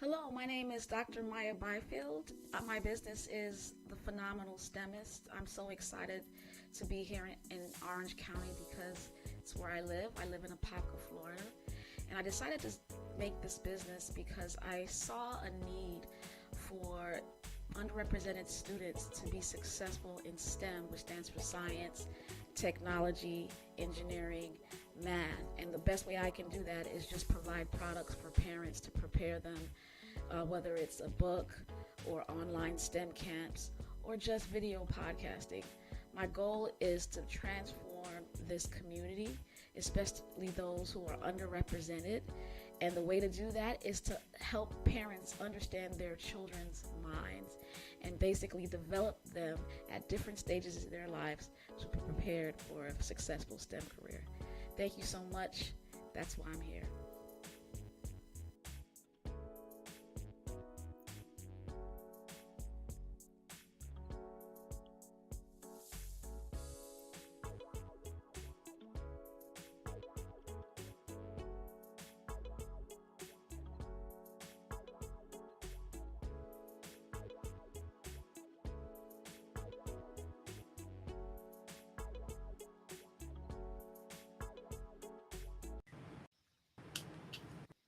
Hello, my name is Dr. Maya Byfield. My business is The Phenomenal STEMist. I'm so excited to be here in Orange County because it's where I live. I live in Apopka, Florida. And I decided to make this business because I saw a need for underrepresented students to be successful in STEM, which stands for science, technology, engineering, math. And the best way I can do that is just provide products for parents to prepare them, whether it's a book or online STEM camps or just video podcasting. My goal is to transform this community, especially those who are underrepresented. And the way to do that is to help parents understand their children's minds and basically develop them at different stages of their lives to be prepared for a successful STEM career. Thank you so much. That's why I'm here.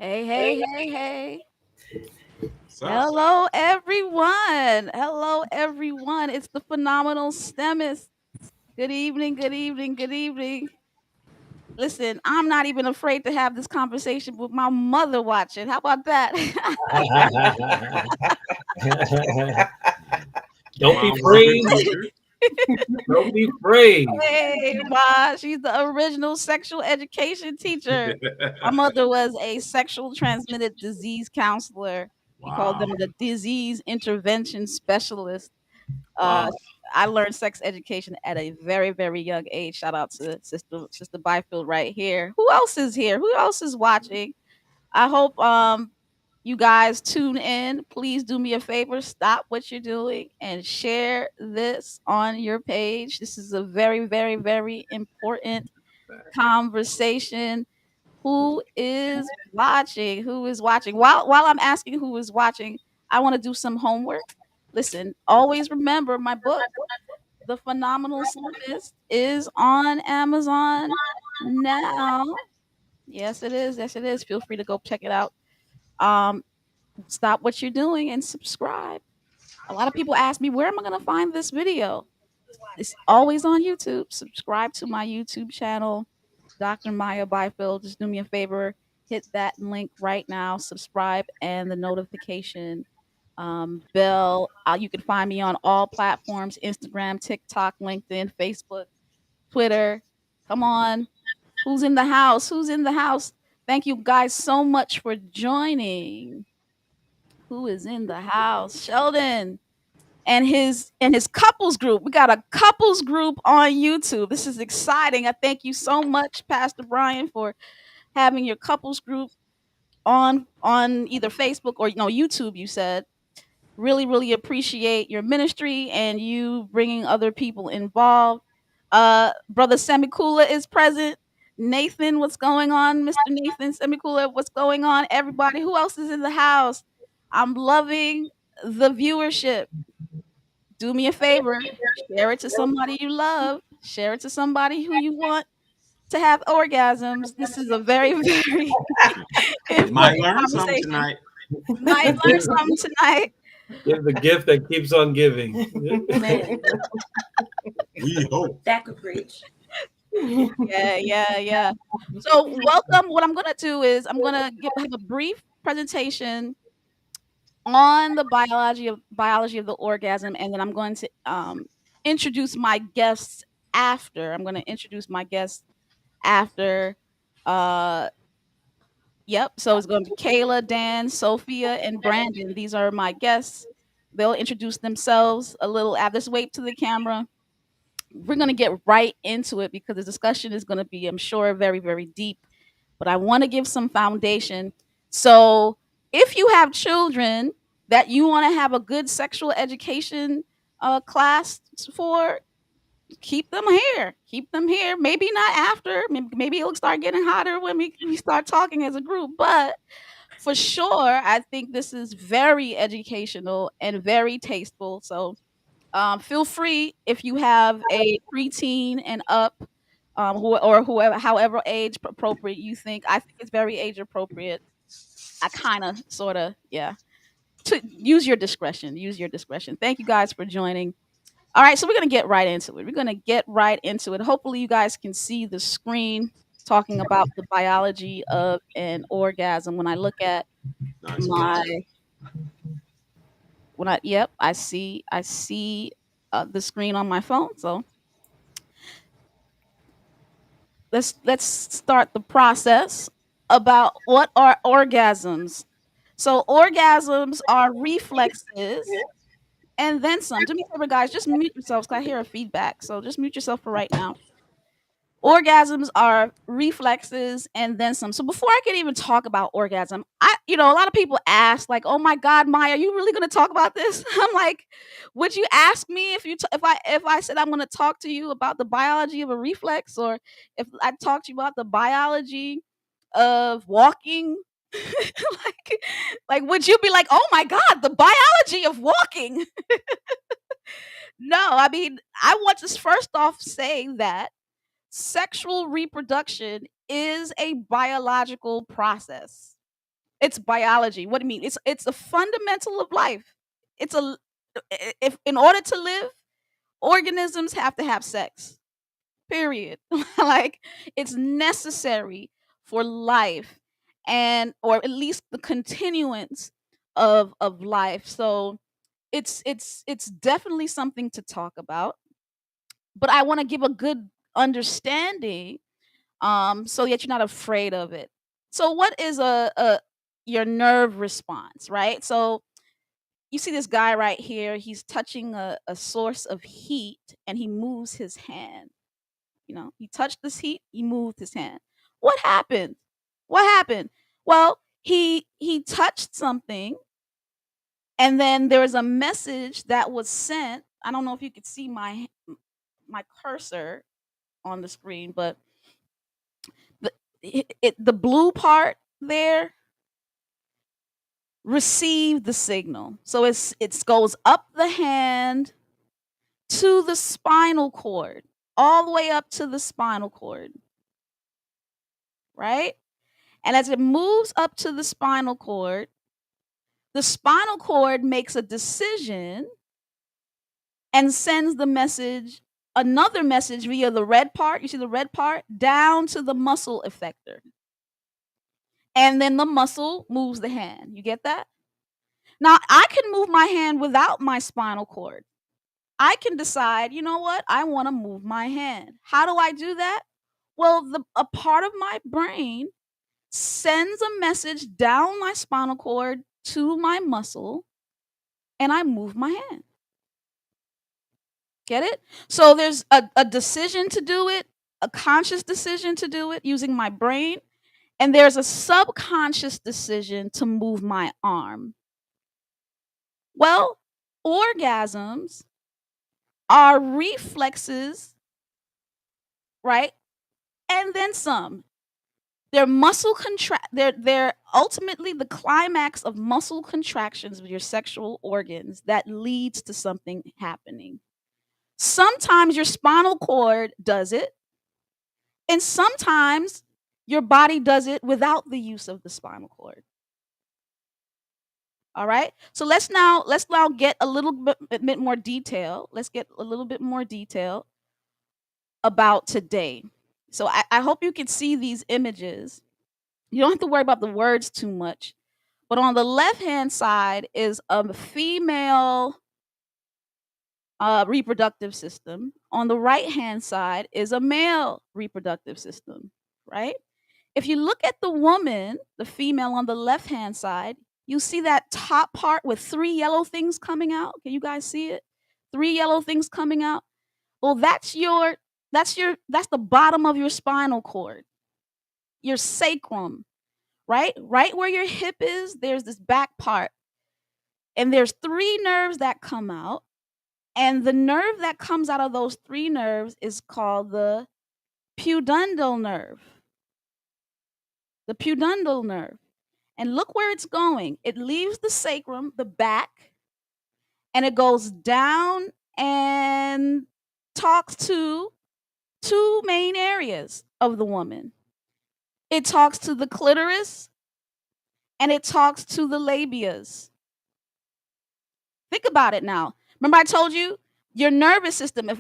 Hey, hey, hey, hey. Hello, everyone. Hello, everyone. It's the Phenomenal STEMist. Good evening, good evening, good evening. Listen, I'm not even afraid to have this conversation with my mother watching. How about that? Don't be afraid. Don't be afraid. Hey, Ma, she's the original sexual education teacher. My mother was a sexual transmitted disease counselor. We called them the disease intervention specialist. Uh, I learned sex education at a very, very young age. Shout out to Sister Byfield right here. Who else is here? Who else is watching? I hope you guys tune in. Please do me a favor, stop what you're doing and share this on your page. This is a very, very, very important conversation. Who is watching? Who is watching? While I'm asking who is watching, I want to do some homework. Listen, always remember my book, The Phenomenal Scientist, is on Amazon now. Yes, it is. Yes, it is. Feel free to go check it out. Um, Stop what you're doing and subscribe. A lot of people ask me, where am I going to find this video? It's always on YouTube. Subscribe to my YouTube channel, Dr. Maya Byfield. Just do me a favor, hit that link right now, subscribe, and the notification bell. You can find me on all platforms: Instagram, TikTok, LinkedIn, Facebook, Twitter. Come on. Who's in the house? Who's in the house? Thank you guys so much for joining. Who is in the house? Sheldon and his couples group. We got a couples group on YouTube. This is exciting. I thank you so much, Pastor Brian, for having your couples group on either Facebook or YouTube. You said really, really appreciate your ministry and you bringing other people involved. Brother Semikula is present. Nathan, what's going on? Mr. Nathan Semikula, what's going on? Everybody, who else is in the house? I'm loving the viewership. Do me a favor, share it to somebody you love, share it to somebody who you want to have orgasms. This is a very, very Might important learn something conversation. tonight. Might learn something tonight. Give the gift that keeps on giving. Man. We hope. That could preach. Yeah. So welcome. What I'm gonna do is I'm gonna have a brief presentation on the biology of the orgasm, and then I'm going to introduce my guests after. I'm going to introduce my guests after. Uh, yep. So it's going to be Kayla, Dan, Sophia, and Brandon. These are my guests. They'll introduce themselves a little. Just wave to the camera. We're going to get right into it because the discussion is going to be, I'm sure, very, very deep. But I want to give some foundation. So if you have children that you want to have a good sexual education class for, Keep them here. Keep them here. Maybe not after. Maybe it'll start getting hotter when we start talking as a group. But for sure, I think this is very educational and very tasteful. So feel free if you have a preteen and up, or whoever, however age appropriate you think. I think it's very age appropriate. I kind of, sort of, yeah. To use your discretion. Use your discretion. Thank you guys for joining. All right, so we're gonna get right into it. We're gonna get right into it. Hopefully, you guys can see the screen talking about the biology of an orgasm. When I look at Nice. my, yep, I see the screen on my phone. So let's start the process about what are orgasms. So orgasms are reflexes and then some. Do me a favor, guys. Just mute yourselves, 'cause I hear a feedback. So just mute yourself for right now. Orgasms are reflexes and then some. So before I can even talk about orgasm, a lot of people ask, like, "Oh my God, Maya, are you really going to talk about this?" I'm like, "Would you ask me if I said I'm going to talk to you about the biology of a reflex, or if I talked to you about the biology of walking?" like, would you be like, "Oh my God, the biology of walking?" No, I mean, I want to first off say that sexual reproduction is a biological process. It's biology. What do you mean? It's a fundamental of life. It's a if in order to live, organisms have to have sex. Period. Like, it's necessary for life, and or at least the continuance of life. So it's definitely something to talk about, but I want to give a good understanding, so that you're not afraid of it. So what is a your nerve response, right? So you see this guy right here, he's touching a source of heat and he moves his hand. He touched this heat, he moved his hand. What happened? What happened? Well, he touched something, and then there was a message that was sent. I don't know if you could see my cursor on the screen, but the the blue part there received the signal. So it goes up the hand to the spinal cord, all the way up to the spinal cord, right? And as it moves up to the spinal cord makes a decision and sends another message via the red part. You see the red part down to the muscle effector. And then the muscle moves the hand. You get that? Now, I can move my hand without my spinal cord. I can decide, you know what? I want to move my hand. How do I do that? Well, a part of my brain sends a message down my spinal cord to my muscle, and I move my hand. Get it? So there's a decision to do it, a conscious decision to do it using my brain, and there's a subconscious decision to move my arm. Well, orgasms are reflexes, right? And then some. They're muscle contract. They're ultimately the climax of muscle contractions of your sexual organs that leads to something happening. Sometimes your spinal cord does it, and sometimes your body does it without the use of the spinal cord. All right. So let's now get a little bit more detail. Let's get a little bit more detail about today. So I hope you can see these images. You don't have to worry about the words too much. But on the left hand side is a female reproductive system. On the right hand side is a male reproductive system, right? If you look at the woman, the female on the left hand side, you see that top part with three yellow things coming out. Can you guys see it? Three yellow things coming out. Well, that's the bottom of your spinal cord, your sacrum, right? Right where your hip is, there's this back part. And there's three nerves that come out. And the nerve that comes out of those 3 nerves is called the pudendal nerve. The pudendal nerve. And look where it's going. It leaves the sacrum, the back, and it goes down and talks to 2 main areas of the woman. It talks to the clitoris and it talks to the labias. Think about it now. Remember I told you your nervous system,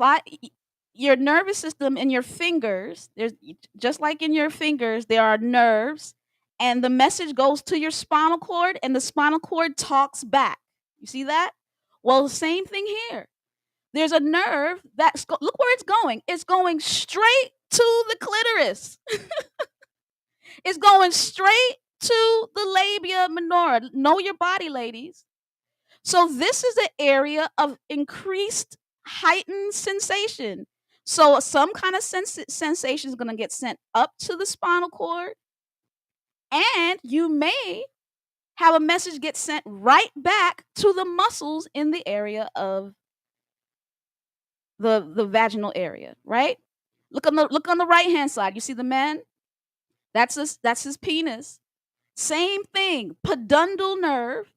your nervous system in your fingers, there's just like in your fingers there are nerves and the message goes to your spinal cord and the spinal cord talks back. You see that? Well, the same thing here. There's a nerve look where it's going. It's going straight to the clitoris. It's going straight to the labia minora. Know your body, ladies. So this is an area of increased heightened sensation. So some kind of sensation is going to get sent up to the spinal cord, and you may have a message get sent right back to the muscles in the area of the vaginal area, right? Look on the right hand side. You see the man? That's his penis. Same thing, pudendal nerve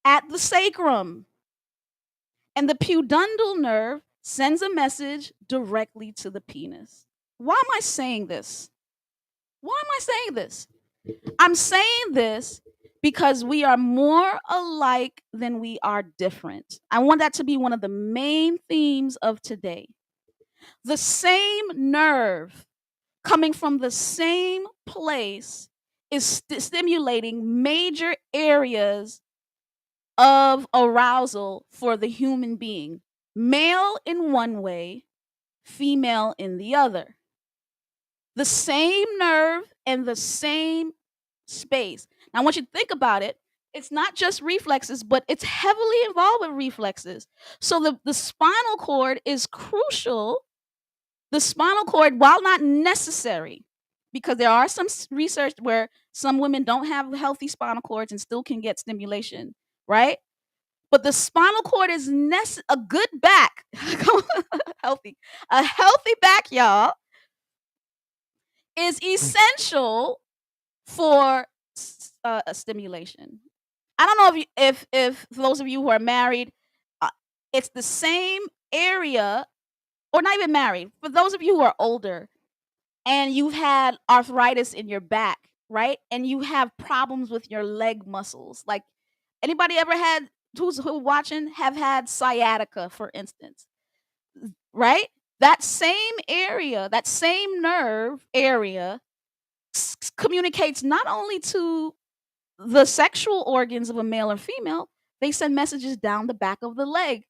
at the sacrum. And the pudendal nerve sends a message directly to the penis. Why am I saying this? Why am I saying this? I'm saying this because we are more alike than we are different. I want that to be one of the main themes of today. The same nerve coming from the same place is stimulating major areas of arousal for the human being. Male in one way, female in the other. The same nerve and the same space. Now, I want you to think about it. It's not just reflexes, but it's heavily involved with reflexes. So the spinal cord is crucial. The spinal cord, while not necessary, because there are some research where some women don't have healthy spinal cords and still can get stimulation, right? But the spinal cord is a good back, healthy, a healthy back, y'all, is essential for a stimulation. I don't know if those of you who are married, it's the same area, or not even married. For those of you who are older, and you've had arthritis in your back, right? And you have problems with your leg muscles. Like anybody ever had who watching have had sciatica, for instance, right? That same area, that same nerve area communicates not only to the sexual organs of a male or female, they send messages down the back of the leg.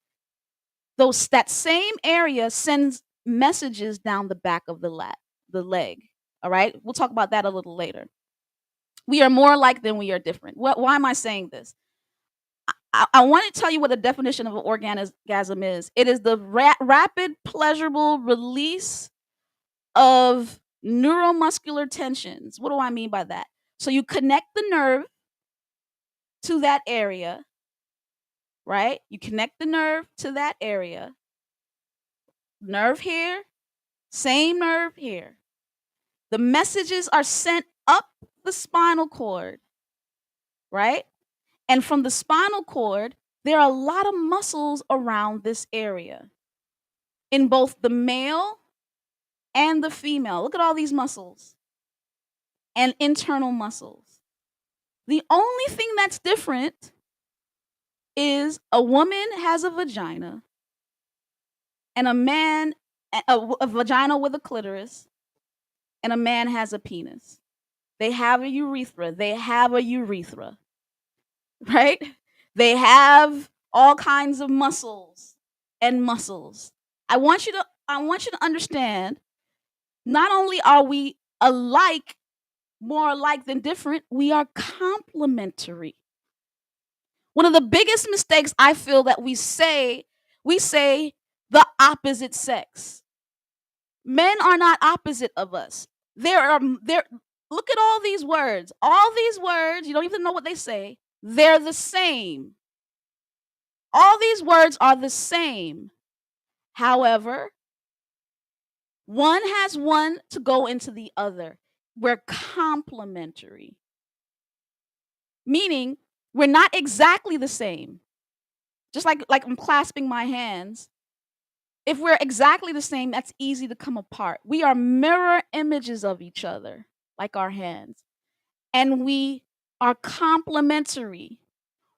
That same area sends messages down the back of the leg. All right? We'll talk about that a little later. We are more alike than we are different. Why am I saying this? I want to tell you what the definition of an orgasm is. It is the rapid, pleasurable release of neuromuscular tensions. What do I mean by that? So you connect the nerve to that area, right? You connect the nerve to that area. Nerve here, same nerve here. The messages are sent up the spinal cord, right? And from the spinal cord, there are a lot of muscles around this area in both the male and the female. Look at all these muscles and internal muscles. The only thing that's different is a woman has a vagina and a man, a vagina with a clitoris, and a man has a penis. They have a urethra. Right? They have all kinds of muscles. I want you to understand, not only are we alike, more alike than different, we are complementary. One of the biggest mistakes I feel that we say the opposite sex. Men are not opposite of us. Look at all these words. All these words, you don't even know what they say. They're the same. All these words are the same. However, one has one to go into the other. We're complementary, meaning we're not exactly the same. Just like I'm clasping my hands. If we're exactly the same, that's easy to come apart. We are mirror images of each other, like our hands, and we are complementary.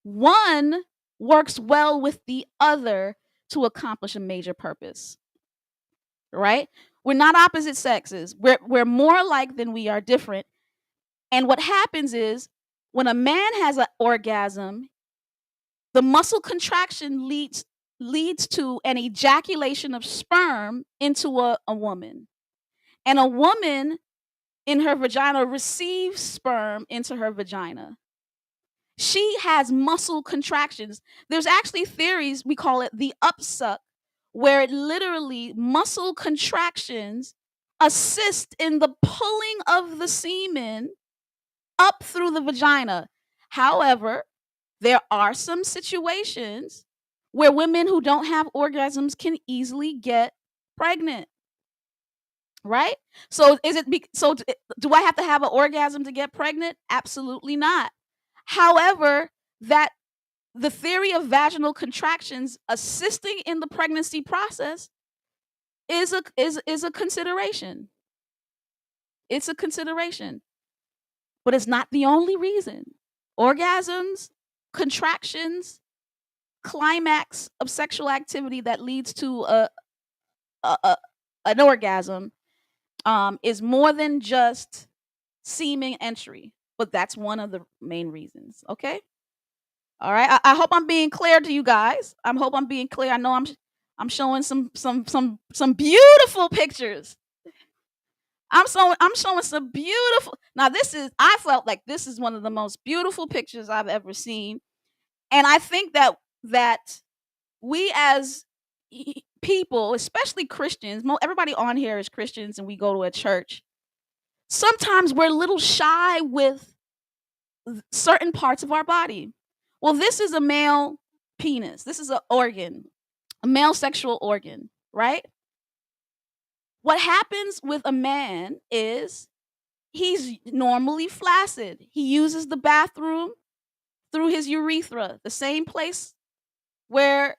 One works well with the other to accomplish a major purpose, right? We're not opposite sexes. We're more alike than we are different. And what happens is when a man has an orgasm, the muscle contraction leads to an ejaculation of sperm into a woman. And a woman in her vagina receives sperm into her vagina. She has muscle contractions. There's actually theories, we call it the upsuck, where it literally muscle contractions assist in the pulling of the semen up through the vagina. However, there are some situations where women who don't have orgasms can easily get pregnant, right? So do I have to have an orgasm to get pregnant? Absolutely not. However, that the theory of vaginal contractions assisting in the pregnancy process is a consideration. It's a consideration, but it's not the only reason. Orgasms, contractions, climax of sexual activity that leads to a an orgasm is more than just semen entry, but that's one of the main reasons. Okay, all right. I hope I'm being clear to you guys. I hope I'm being clear. I know I'm showing some beautiful pictures. I'm showing some beautiful. Now I felt like this is one of the most beautiful pictures I've ever seen, and I think that we as people, especially Christians, everybody on here is Christians and we go to a church. Sometimes we're a little shy with certain parts of our body. Well, this is a male penis. This is an organ, a male sexual organ, right? What happens with a man is he's normally flaccid. He uses the bathroom through his urethra, the same place where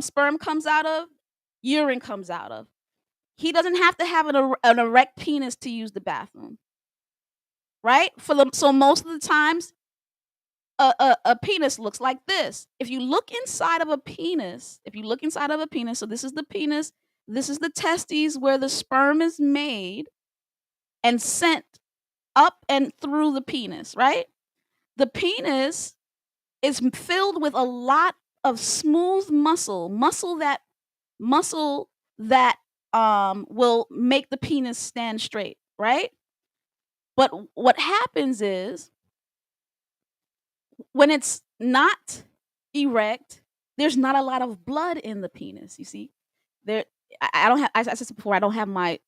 sperm comes out of, urine comes out of. He doesn't have to have an erect penis to use the bathroom, right? So most of the times, a penis looks like this. If you look inside of a penis, so this is the penis, this is the testes where the sperm is made and sent up and through the penis, right? The penis is filled with a lot of smooth muscle that will make the penis stand straight, right? But what happens is when it's not erect, there's not a lot of blood in the penis. You see, there I don't have. As I said before, I don't have my.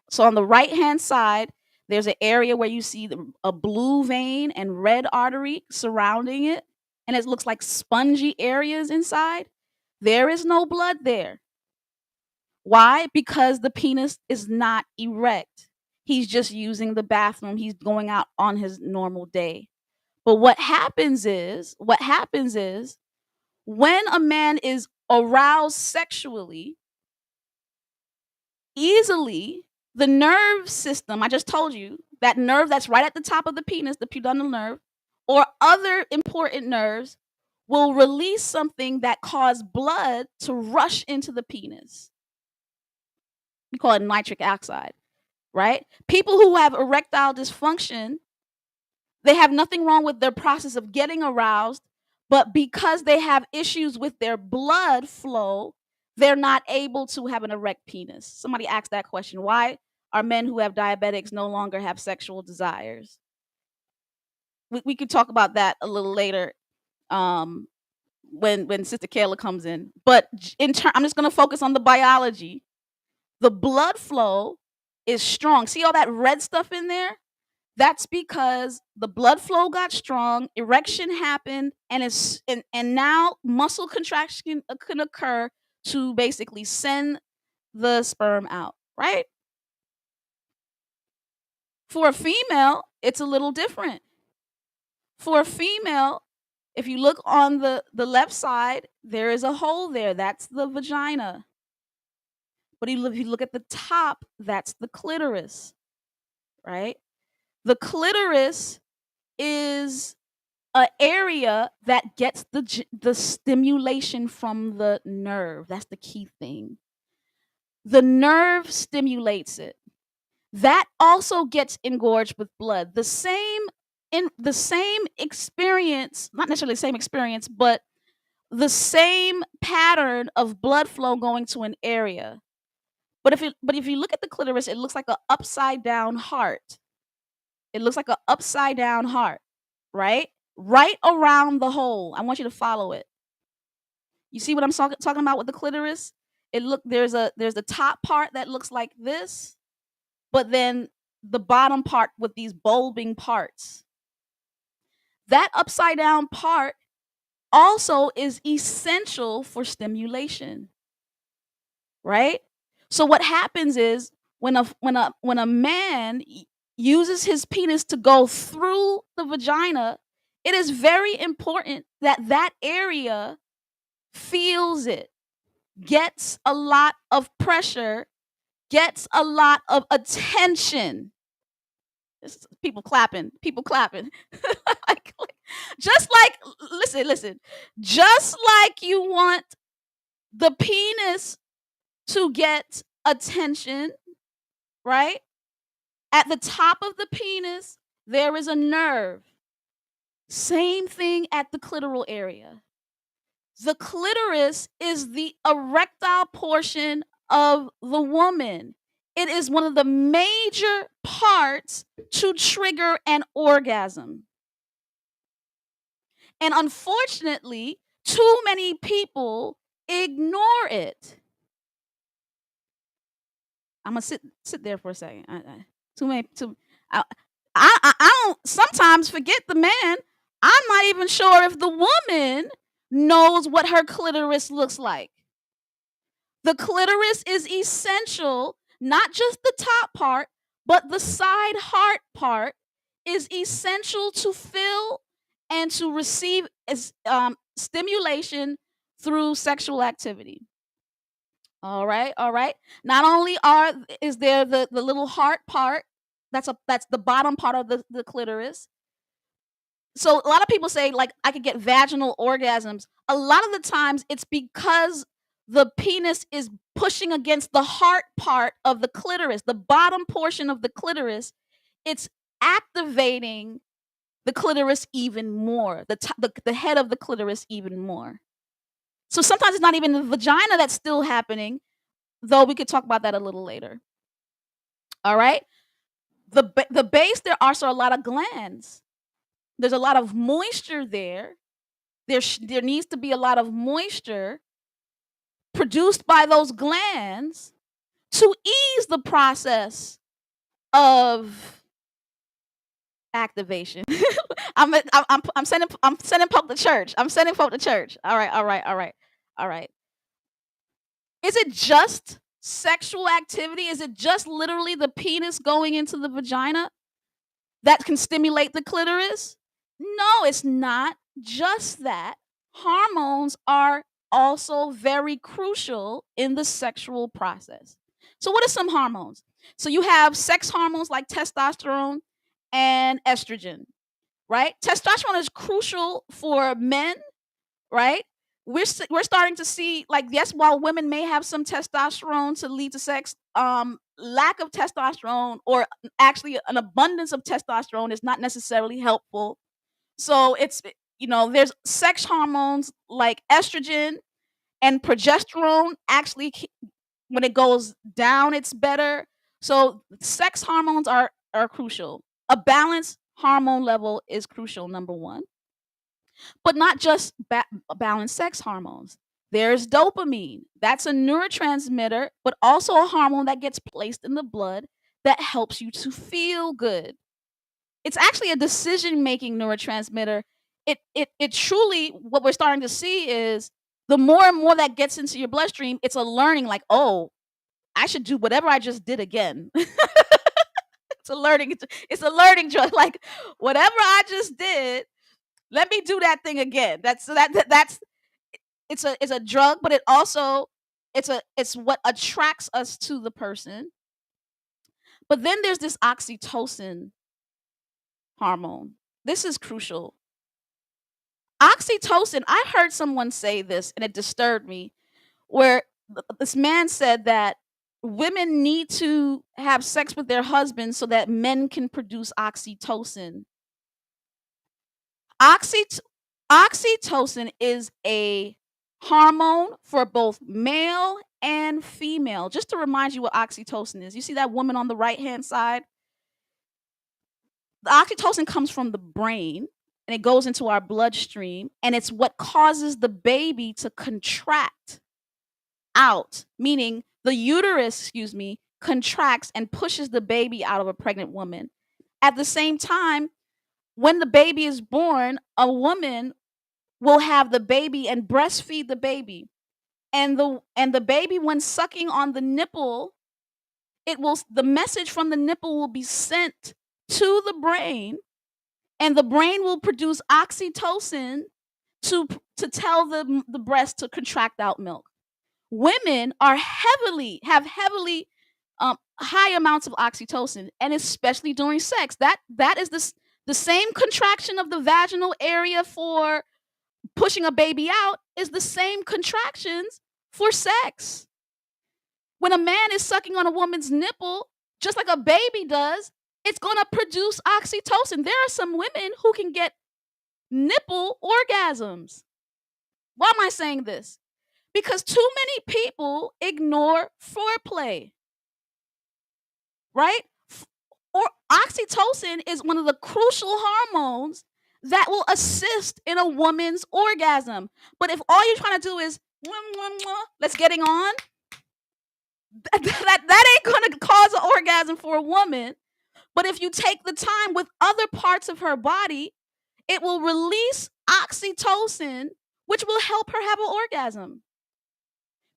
So on the right hand side, there's an area where you see a blue vein and red artery surrounding it, and it looks like spongy areas inside. There is no blood there. Why? Because the penis is not erect. He's just using the bathroom. He's going out on his normal day. But what happens is when a man is aroused sexually, easily the nerve system, I just told you, that nerve that's right at the top of the penis, the pudendal nerve, or other important nerves will release something that causes blood to rush into the penis. We call it nitric oxide, right? People who have erectile dysfunction, they have nothing wrong with their process of getting aroused, but because they have issues with their blood flow, they're not able to have an erect penis. Somebody asked that question. Why are men who have diabetics no longer have sexual desires? We could talk about that a little later um, when Sister Kayla comes in. But I'm just going to focus on the biology. The blood flow is strong. See all that red stuff in there? That's because the blood flow got strong, erection happened, and now muscle contraction can occur to basically send the sperm out, right? For a female, it's a little different. For a female, if you look on the left side, there is a hole there. That's the vagina. But if you look at the top, that's the clitoris, right? The clitoris is an area that gets the stimulation from the nerve. That's the key thing. The nerve stimulates it. That also gets engorged with blood. The same experience, not necessarily the same experience, but the same pattern of blood flow going to an area. But if you look at the clitoris, it looks like an upside down heart. It looks like an upside down heart, right? Right around the hole. I want you to follow it. You see what I'm talking about with the clitoris? There's the top part that looks like this, but then the bottom part with these bulbing parts. That upside down part also is essential for stimulation, right? So what happens is when a man uses his penis to go through the vagina, it is very important that that area feels it, gets a lot of pressure, gets a lot of attention. People clapping, people clapping. Like, just like, listen, just like you want the penis to get attention, right? At the top of the penis, there is a nerve. Same thing at the clitoral area. The clitoris is the erectile portion of the woman. It is one of the major parts to trigger an orgasm. And unfortunately, too many people ignore it. I'm gonna sit there for a second. Too many. I don't sometimes forget the man. I'm not even sure if the woman knows what her clitoris looks like. The clitoris is essential, not just the top part, but the side heart part is essential to fill and to receive stimulation through sexual activity. All right, all right. Not only is there the little heart part, that's the bottom part of the clitoris. So a lot of people say like I could get vaginal orgasms. A lot of the times it's because the penis is pushing against the heart part of the clitoris, the bottom portion of the clitoris. It's activating the clitoris even more, the head of the clitoris even more. So sometimes it's not even the vagina that's still happening, though we could talk about that a little later. All right. The base, there are also a lot of glands. There's a lot of moisture there. There needs to be a lot of moisture produced by those glands to ease the process of activation. I'm sending folk to church. I'm sending folk to church. All right, all right, all right, all right. Is it just sexual activity? Is it just literally the penis going into the vagina that can stimulate the clitoris? No, it's not just that. Hormones are also very crucial in the sexual process. So, what are some hormones? So, you have sex hormones like testosterone and estrogen, right? Testosterone is crucial for men, right? We're starting to see, like, yes, while women may have some testosterone to lead to sex, lack of testosterone or actually an abundance of testosterone is not necessarily helpful. So there's sex hormones like estrogen and progesterone. Actually, when it goes down, it's better. So sex hormones are crucial. A balanced hormone level is crucial, number one. But not just balanced sex hormones. There's dopamine. That's a neurotransmitter, but also a hormone that gets placed in the blood that helps you to feel good. It's actually a decision-making neurotransmitter. It truly, what we're starting to see is the more and more that gets into your bloodstream, it's a learning like, oh, I should do whatever I just did again. It's a learning drug. Like whatever I just did, let me do that thing again. That's it's a drug, but it also it's what attracts us to the person. But then there's this oxytocin hormone. This is crucial. Oxytocin, I heard someone say this and it disturbed me, where this man said that women need to have sex with their husbands so that men can produce oxytocin. Oxyt- Oxytocin is a hormone for both male and female. Just to remind you what oxytocin is, you see that woman on the right hand side? The oxytocin comes from the brain and it goes into our bloodstream, and it's what causes the baby to contract out, meaning the uterus, contracts and pushes the baby out of a pregnant woman. At the same time, when the baby is born, a woman will have the baby and breastfeed the baby. And the baby, when sucking on the nipple, the message from the nipple will be sent to the brain, and the brain will produce oxytocin to tell the breast to contract out milk. Women have heavily high amounts of oxytocin, and especially during sex. That is the same contraction of the vaginal area for pushing a baby out is the same contractions for sex. When a man is sucking on a woman's nipple, just like a baby does, it's going to produce oxytocin. There are some women who can get nipple orgasms. Why am I saying this? Because too many people ignore foreplay, right? Or oxytocin is one of the crucial hormones that will assist in a woman's orgasm. But if all you're trying to do is let's getting on, that ain't gonna cause an orgasm for a woman. But if you take the time with other parts of her body, it will release oxytocin, which will help her have an orgasm.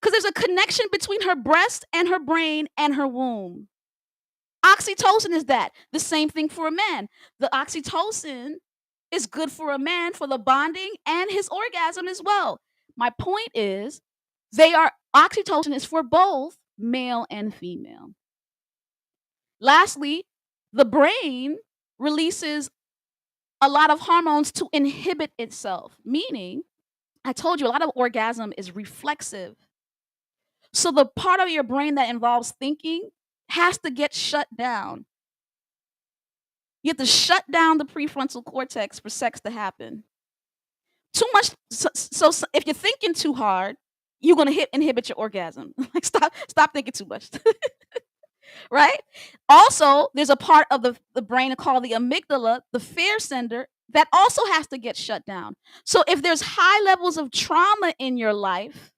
Because there's a connection between her breast and her brain and her womb. Oxytocin is that. The same thing for a man. The oxytocin is good for a man for the bonding and his orgasm as well. My point is, oxytocin is for both male and female. Lastly, the brain releases a lot of hormones to inhibit itself, meaning, I told you a lot of orgasm is reflexive. So the part of your brain that involves thinking has to get shut down. You have to shut down the prefrontal cortex for sex to happen. Too much. So if you're thinking too hard, you're gonna inhibit your orgasm. Like stop thinking too much. Right? Also, there's a part of the brain called the amygdala, the fear sender, that also has to get shut down. So if there's high levels of trauma in your life,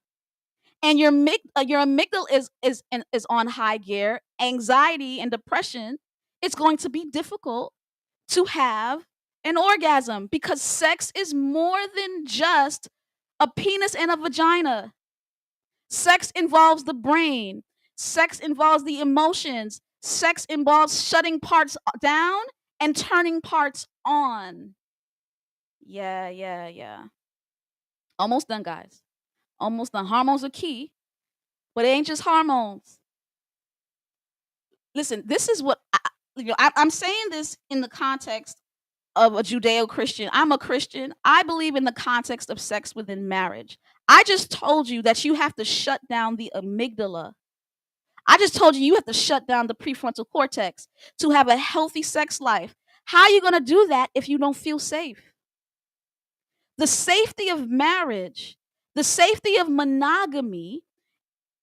and your amygdala is on high gear, anxiety and depression, it's going to be difficult to have an orgasm, because sex is more than just a penis and a vagina. Sex involves the brain. Sex involves the emotions. Sex involves shutting parts down and turning parts on. Yeah. Almost done, guys. Almost done. Hormones are key, but it ain't just hormones. Listen, this is what I'm saying this in the context of a Judeo-Christian. I'm a Christian. I believe in the context of sex within marriage. I just told you that you have to shut down the amygdala. I just told you have to shut down the prefrontal cortex to have a healthy sex life. How are you going to do that if you don't feel safe? The safety of marriage, the safety of monogamy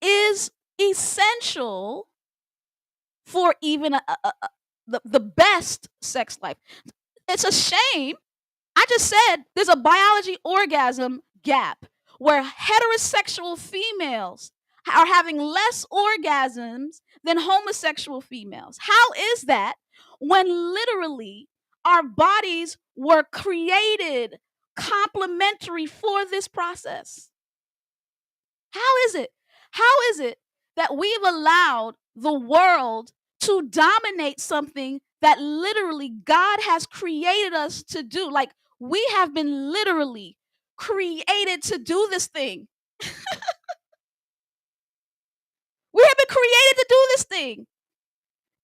is essential for even the best sex life. It's a shame. I just said there's a biology orgasm gap where heterosexual females are having less orgasms than homosexual females. How is that when literally our bodies were created complementary for this process? How is it? How is it that we've allowed the world to dominate something that literally God has created us to do. Like, we have been literally created to do this thing. We have been created to do this thing.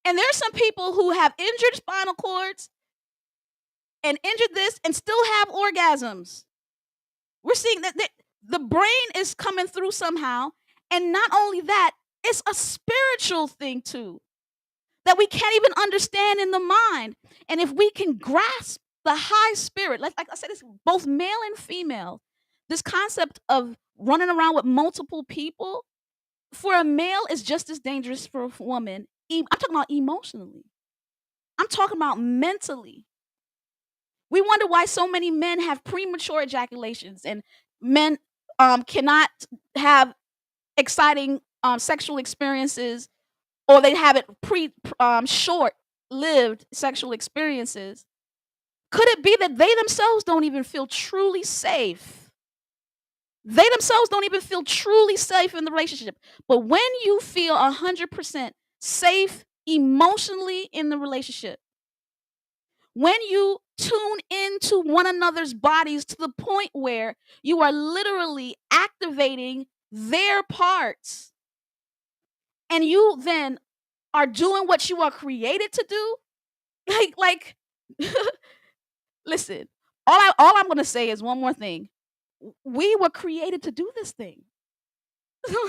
And there's some people who have injured spinal cords and injured this and still have orgasms. We're seeing that the brain is coming through somehow. And not only that, it's a spiritual thing too, that we can't even understand in the mind. And if we can grasp the high spirit, like I said, it's both male and female, this concept of running around with multiple people, for a male is just as dangerous for a woman. I'm talking about emotionally. I'm talking about mentally. We wonder why so many men have premature ejaculations, and men cannot have exciting sexual experiences, or they have it short-lived sexual experiences. Could it be that they themselves don't even feel truly safe? They themselves don't even feel truly safe in the relationship. But when you feel 100% safe emotionally in the relationship, when you tune into one another's bodies to the point where you are literally activating their parts, and you then are doing what you are created to do, like listen, all I'm going to say is one more thing. We were created to do this thing.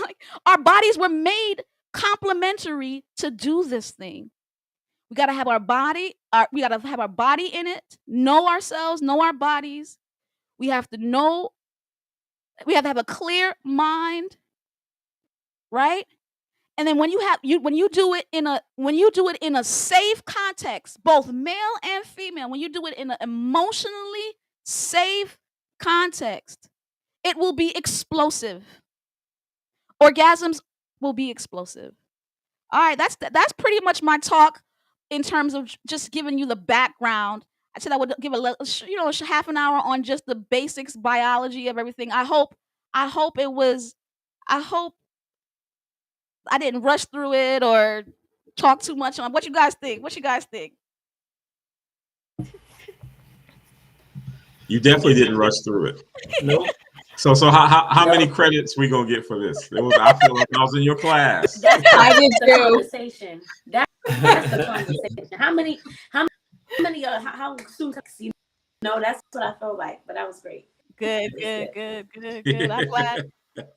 Like, our bodies were made complementary to do this thing. We got to have our body, we got to have our body in it, know ourselves, know our bodies. We have to know, we have to have a clear mind, right? And then when you do it in a safe context, both male and female, when you do it in an emotionally safe context, it will be explosive. Orgasms will be explosive. All right, that's pretty much my talk in terms of just giving you the background. I said I would give half an hour on just the basics biology of everything. I hope it was. I hope I didn't rush through it or talk too much on. What you guys think? You definitely didn't rush through it. Nope. So how many credits we gonna get for this? I feel like I was in your class. I did the conversation. That's the conversation. How soon? That's what I felt like. But that was great. Good.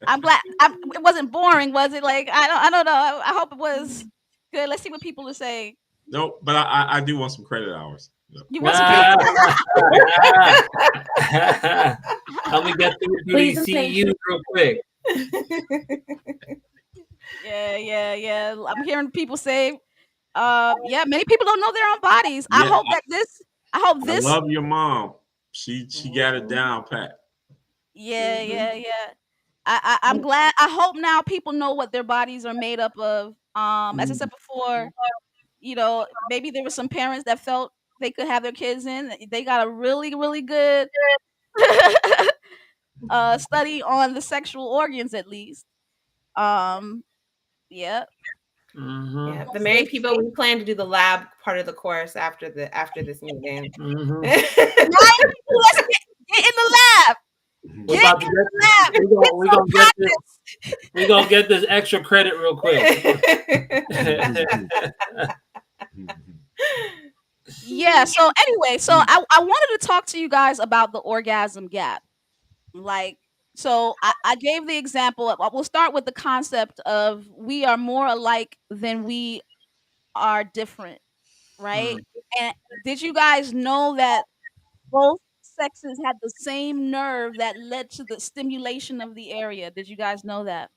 I'm glad. It wasn't boring, was it? Like, I don't know. I hope it was good. Let's see what people are saying. No, but I do want some credit hours. No. You want some credit? Let me get through these CEUs real quick. Yeah. I'm hearing people say, many people don't know their own bodies. Yeah, I hope this. I love your mom. She got it down pat. Yeah. I'm glad. I hope now people know what their bodies are made up of. As I said before, maybe there were some parents that felt they could have their kids in. They got a really, really good study on the sexual organs, at least. Yeah. Mm-hmm. Yeah, the married people, we plan to do the lab part of the course after this meeting. Mm-hmm. Let's get in the lab. We're gonna get this extra credit real quick. Yeah. So anyway, I wanted to talk to you guys about the orgasm gap. So I gave the example. We'll start with the concept of we are more alike than we are different, right? And did you guys know that both sexes had the same nerve that led to the stimulation of the area? Did you guys know that?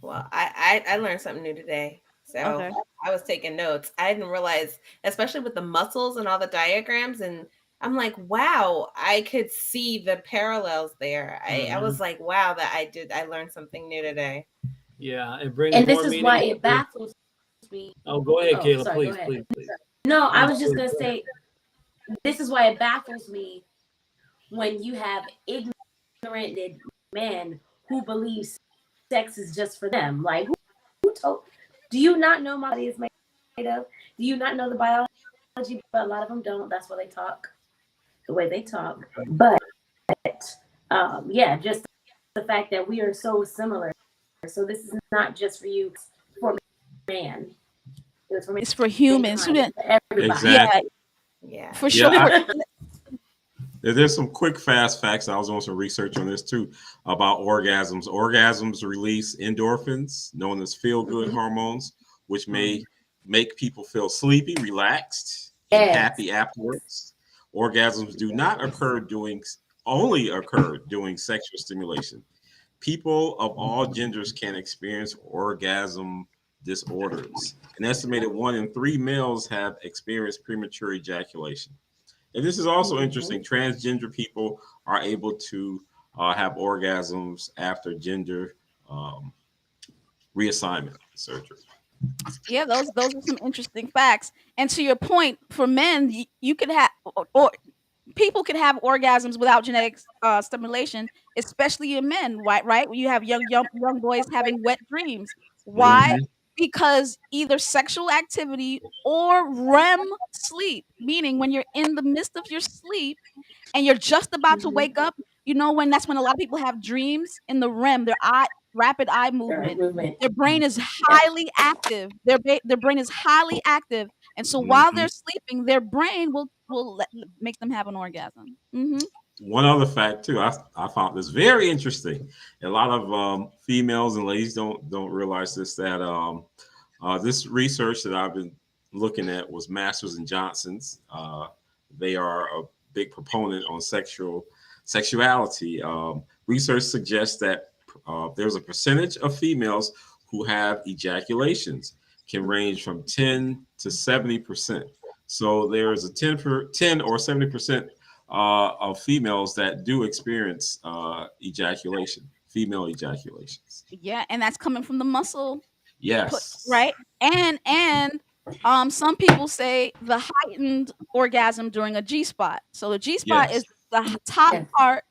Well, I learned something new today. So okay. I was taking notes. I didn't realize, especially with the muscles and all the diagrams, and I'm like, wow, I could see the parallels there. I was like, wow, I learned something new today. Yeah, it brings. And this is why it baffles me. Oh, go ahead, Kayla, please. No, I was just gonna say, this is why it baffles me when you have ignorant men who believe sex is just for them. Like, who told? Do you not know my body is made of? Do you not know the biology? But a lot of them don't. That's why they talk the way they talk. But yeah, just the fact that we are so similar. So this is not just for you, it's for man. It's for humans. Everybody. Exactly. Yeah. For sure. There's some quick, fast facts. I was doing some research on this too about orgasms. Orgasms release endorphins, known as feel-good hormones, which may make people feel sleepy, relaxed, and happy afterwards. Orgasms do not only occur during sexual stimulation. People of all genders can experience orgasm disorders. An estimated 1 in 3 males have experienced premature ejaculation. And this is also interesting. Transgender people are able to have orgasms after gender reassignment surgery. Yeah, those are some interesting facts. And to your point, for men, you could have or people could have orgasms without genetic stimulation, especially in men. Right? You have young boys having wet dreams. Why? Mhm. Because either sexual activity or REM sleep, meaning when you're in the midst of your sleep and you're just about to wake up, that's when a lot of people have dreams in the REM, rapid eye movement. Their brain is highly active. Their brain is highly active, and so while they're sleeping, their brain will make them have an orgasm. One other fact too, I found this very interesting. A lot of females and ladies don't realize this, that this research that I've been looking at was Masters and Johnson's. They are a big proponent on sexuality. Research suggests that there's a percentage of females who have ejaculations can range from 10 to 70%. So there's a 10 or 70% of females that do experience female ejaculations. Yeah, and that's coming from the muscle. Yes. Right? And some people say the heightened orgasm during a G spot. So the G spot is the top part.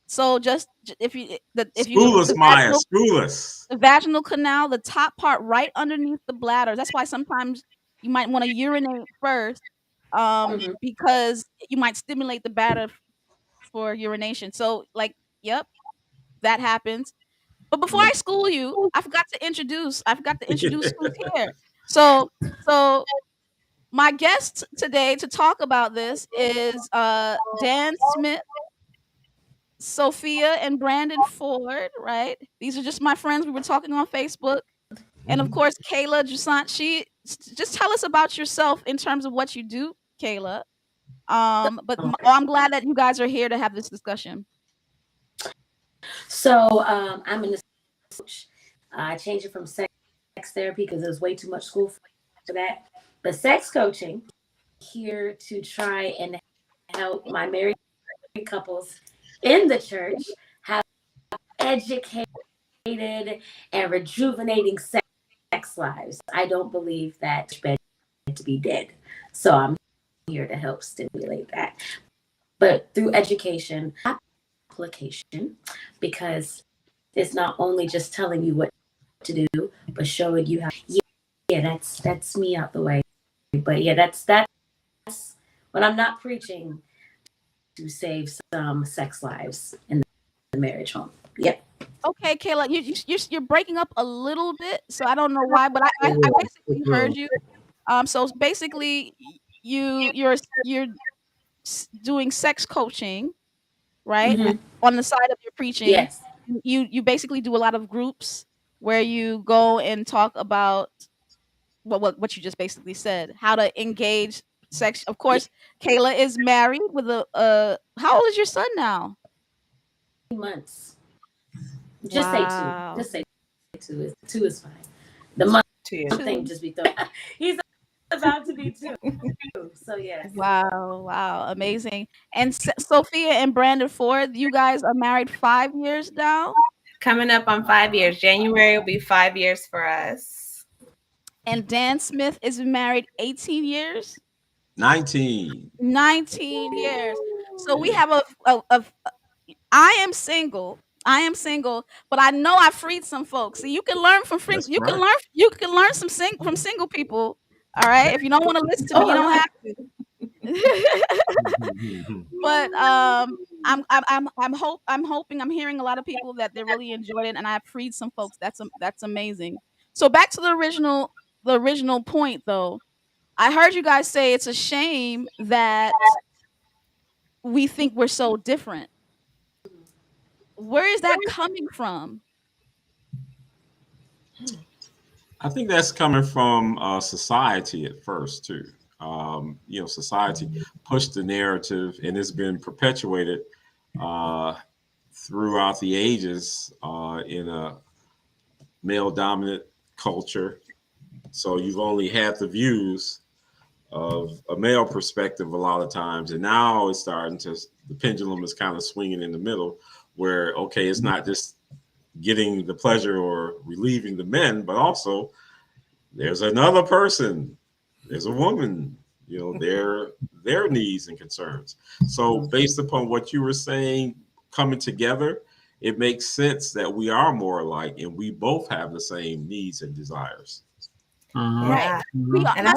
So just if you look at the vaginal canal, the top part right underneath the bladder. That's why sometimes you might want to urinate first, because you might stimulate the bladder for urination. So that happens. But before I school you, I forgot to introduce who's here. So my guest today to talk about this is Dan Smith, Sophia, and Brandon Ford, right? These are just my friends. We were talking on Facebook. And of course, Kayla Jusant. Just tell us about yourself in terms of what you do, Kayla. But I'm glad that you guys are here to have this discussion. So I'm in the coach. I changed it from sex therapy because there was way too much school for that. But sex coaching, here to try and help my married couples in the church have educated and rejuvenating sex lives. I don't believe that it's meant to be dead. So I'm here to help stimulate that. But through education, application, because it's not only just telling you what to do, but showing you how. Yeah, that's me out the way. But yeah, that's when I'm not preaching to save some sex lives in the marriage home. Yep. Okay, Kayla, you're breaking up a little bit, so I don't know why, but I basically heard you. So basically, you're doing sex coaching, right? Mm-hmm. On the side of your preaching. Yes. You basically do a lot of groups where you go and talk about what you just basically said, how to engage sex. Of course, Kayla is married with how old is your son now? months. Just say 2. Just say 2. 2 is fine. The month thing just be thrown. He's about to be 2. So yes. Wow, amazing. And Sophia and Brandon Ford, you guys are married 5 years now? Coming up on 5 years. January will be 5 years for us. And Dan Smith is married 18 years? 19 years. So we have I am single, I am single, but I know I freed some folks. See, you can learn from That's you can right. learn from single people. All right. If you don't want to listen to me, you don't have to. But I'm hearing a lot of people that they really enjoyed it, and I freed some folks. That's amazing. So back to the original point though. I heard you guys say it's a shame that we think we're so different. Where is that coming from? I think that's coming from society at first too. Society pushed the narrative, and it's been perpetuated uh, throughout the ages in a male-dominant culture. So you've only had the views of a male perspective a lot of times, and now it's starting to the pendulum is kind of swinging in the middle, where okay, it's not just getting the pleasure or relieving the men, but also there's another person, there's a woman, their needs and concerns. So based upon what you were saying, coming together, it makes sense that we are more alike and we both have the same needs and desires. Right. Yeah. We are And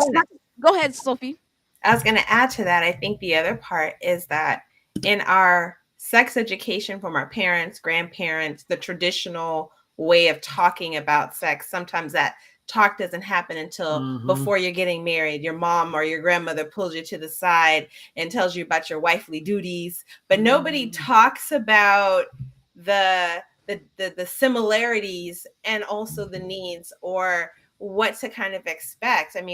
go ahead, Sophie. I was going to add to that. I think the other part is that in our sex education from our parents, grandparents, the traditional way of talking about sex, sometimes that talk doesn't happen until before you're getting married. Your mom or your grandmother pulls you to the side and tells you about your wifely duties, but nobody talks about the similarities and also the needs or what to kind of expect. I'm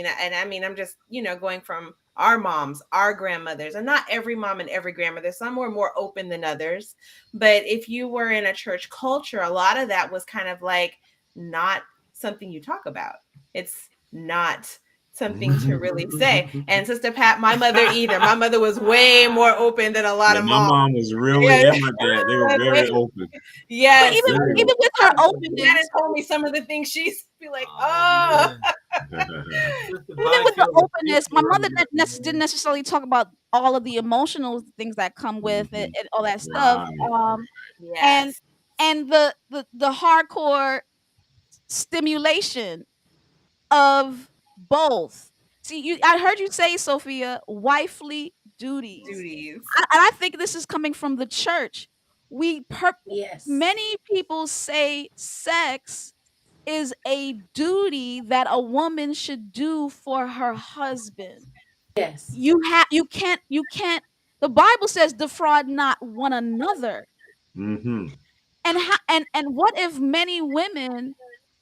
just, going from our moms, our grandmothers, and not every mom and every grandmother. Some were more open than others. But if you were in a church culture, a lot of that was kind of like not something you talk about. It's not something to really say. And Sister Pat, my mother either. My mother was way more open than a lot of My moms. mom was really, and my dad, they were very open. Yes. But even with her openness, Dad told me some of the things she's be like, oh. Even with the openness, my mother didn't necessarily talk about all of the emotional things that come with it and all that stuff. Yes. And the hardcore stimulation of both. See, I heard you say, Sophia, wifely duties. And I think this is coming from the church. Yes. Many people say sex is a duty that a woman should do for her husband. Yes. You can't the Bible says defraud not one another. Mm-hmm. And what if many women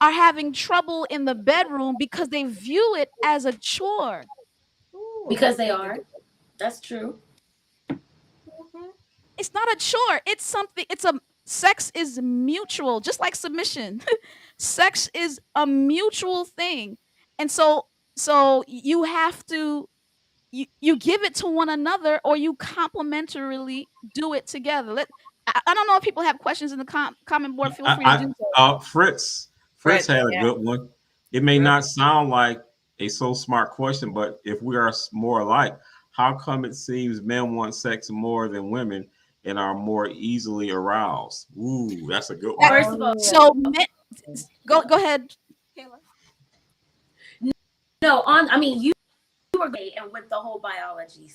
are having trouble in the bedroom because they view it as a chore? Because they are. That's true. It's not a chore. It's something. Sex is mutual, just like submission. Sex is a mutual thing, and so you have to you give it to one another, or you complementarily do it together. I don't know if people have questions in the comment board. Feel free to do so. Fritz had a good one. It may not sound like a so smart question, but if we are more alike, how come it seems men want sex more than women and are more easily aroused? Ooh, that's a good one. First of all, So go ahead, Kayla. No, you were great, and with the whole biology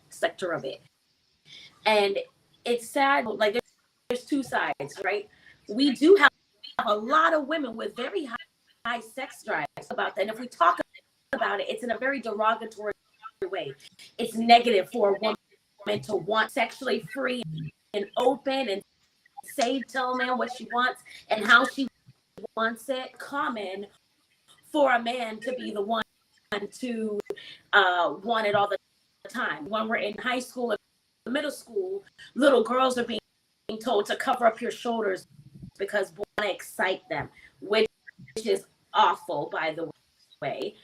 sector of it, and it's sad. Like there's two sides, right? We do have a lot of women with very high sex drives about that. And if we talk about it, it's in a very derogatory way. It's negative for a woman to want sexually free and open and tell a man what she wants and how she wants it. Common for a man to be the one to want it all the time. When we're in high school and middle school, little girls are being told to cover up your shoulders because we want to excite them, which is awful, by the way.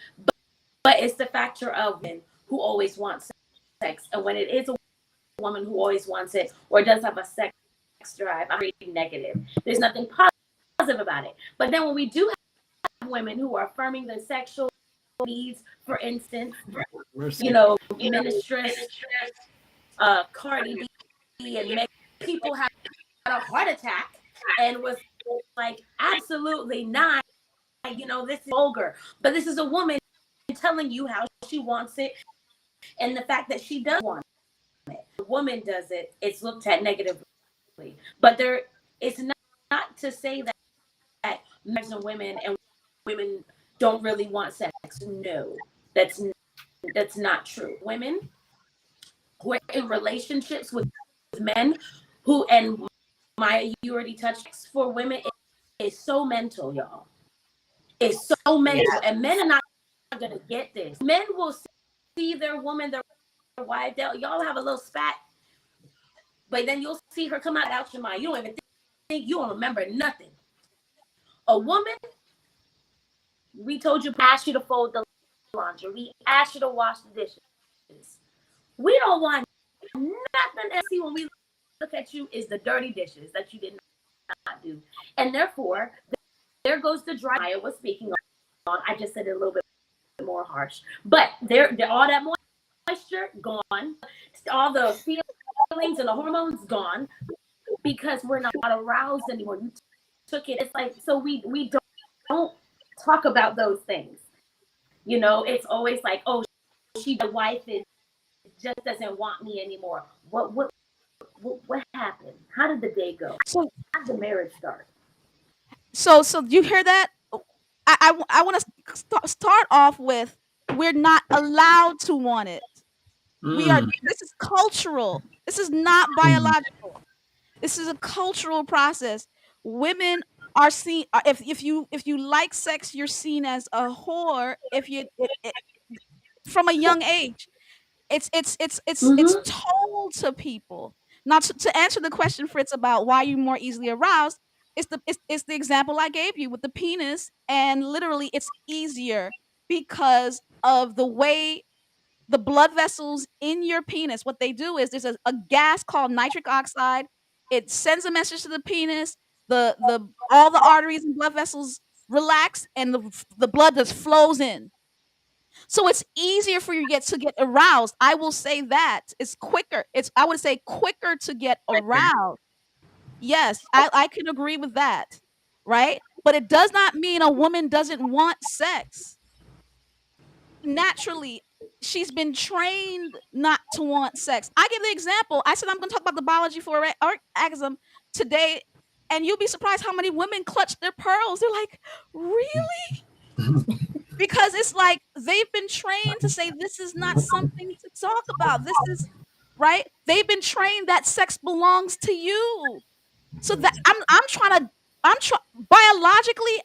But it's the factor of men who always want sex. And when it is a woman who always wants it or does have a sex drive, I'm reading negative. There's nothing positive about it. But then when we do have women who are affirming the sexual needs, for instance, Ministress, Cardi B, and people have a heart attack and was like, absolutely not. This is vulgar. But this is a woman telling you how she wants it and the fact that she does want it. The woman does it, it's looked at negatively. But it's not to say that men and women don't really want sex. No, that's not true. Women who are in relationships with men who, and Maya, you already touched, for women is so mental, y'all. It's so mental. Yeah. And men are not gonna get this. Men will see their woman, their wife, y'all have a little spat, but then you'll see her come out your mind. You don't even think, you don't remember nothing. A woman, we told you, asked you to fold the laundry, we asked you to wash the dishes. We don't want nothing else. See, when we look at you, is the dirty dishes that you did not do. And therefore, there goes the dry I was speaking on. I just said it a little bit more harsh. But there all that moisture gone, all the feelings and the hormones gone, because we're not aroused anymore. You took it. It's like, so we don't talk about those things. It's always like, oh, the wife just doesn't want me anymore. What happened? How did the day go? So how did the marriage start? So you hear that? I want to start off with, we're not allowed to want it. This is cultural. This is not biological. This is a cultural process. Women are seen, if you like sex, you're seen as a whore. If you from a young age, it's told to people. Now, to answer the question, Fritz, about why you're more easily aroused, it's the example I gave you with the penis, and literally it's easier because of the way the blood vessels in your penis, what they do is, there's a gas called nitric oxide. It sends a message to the penis. The all the arteries and blood vessels relax, and the blood just flows in. So it's easier for you to get aroused. I will say that it's quicker. I would say quicker to get aroused. Yes, I can agree with that, right? But it does not mean a woman doesn't want sex. Naturally, she's been trained not to want sex. I give the example. I said I'm going to talk about the biology for orgasm today, and you'll be surprised how many women clutch their pearls. They're like, really? Because it's like they've been trained to say this is not something to talk about. This is right. They've been trained that sex belongs to you. So that I'm trying biologically,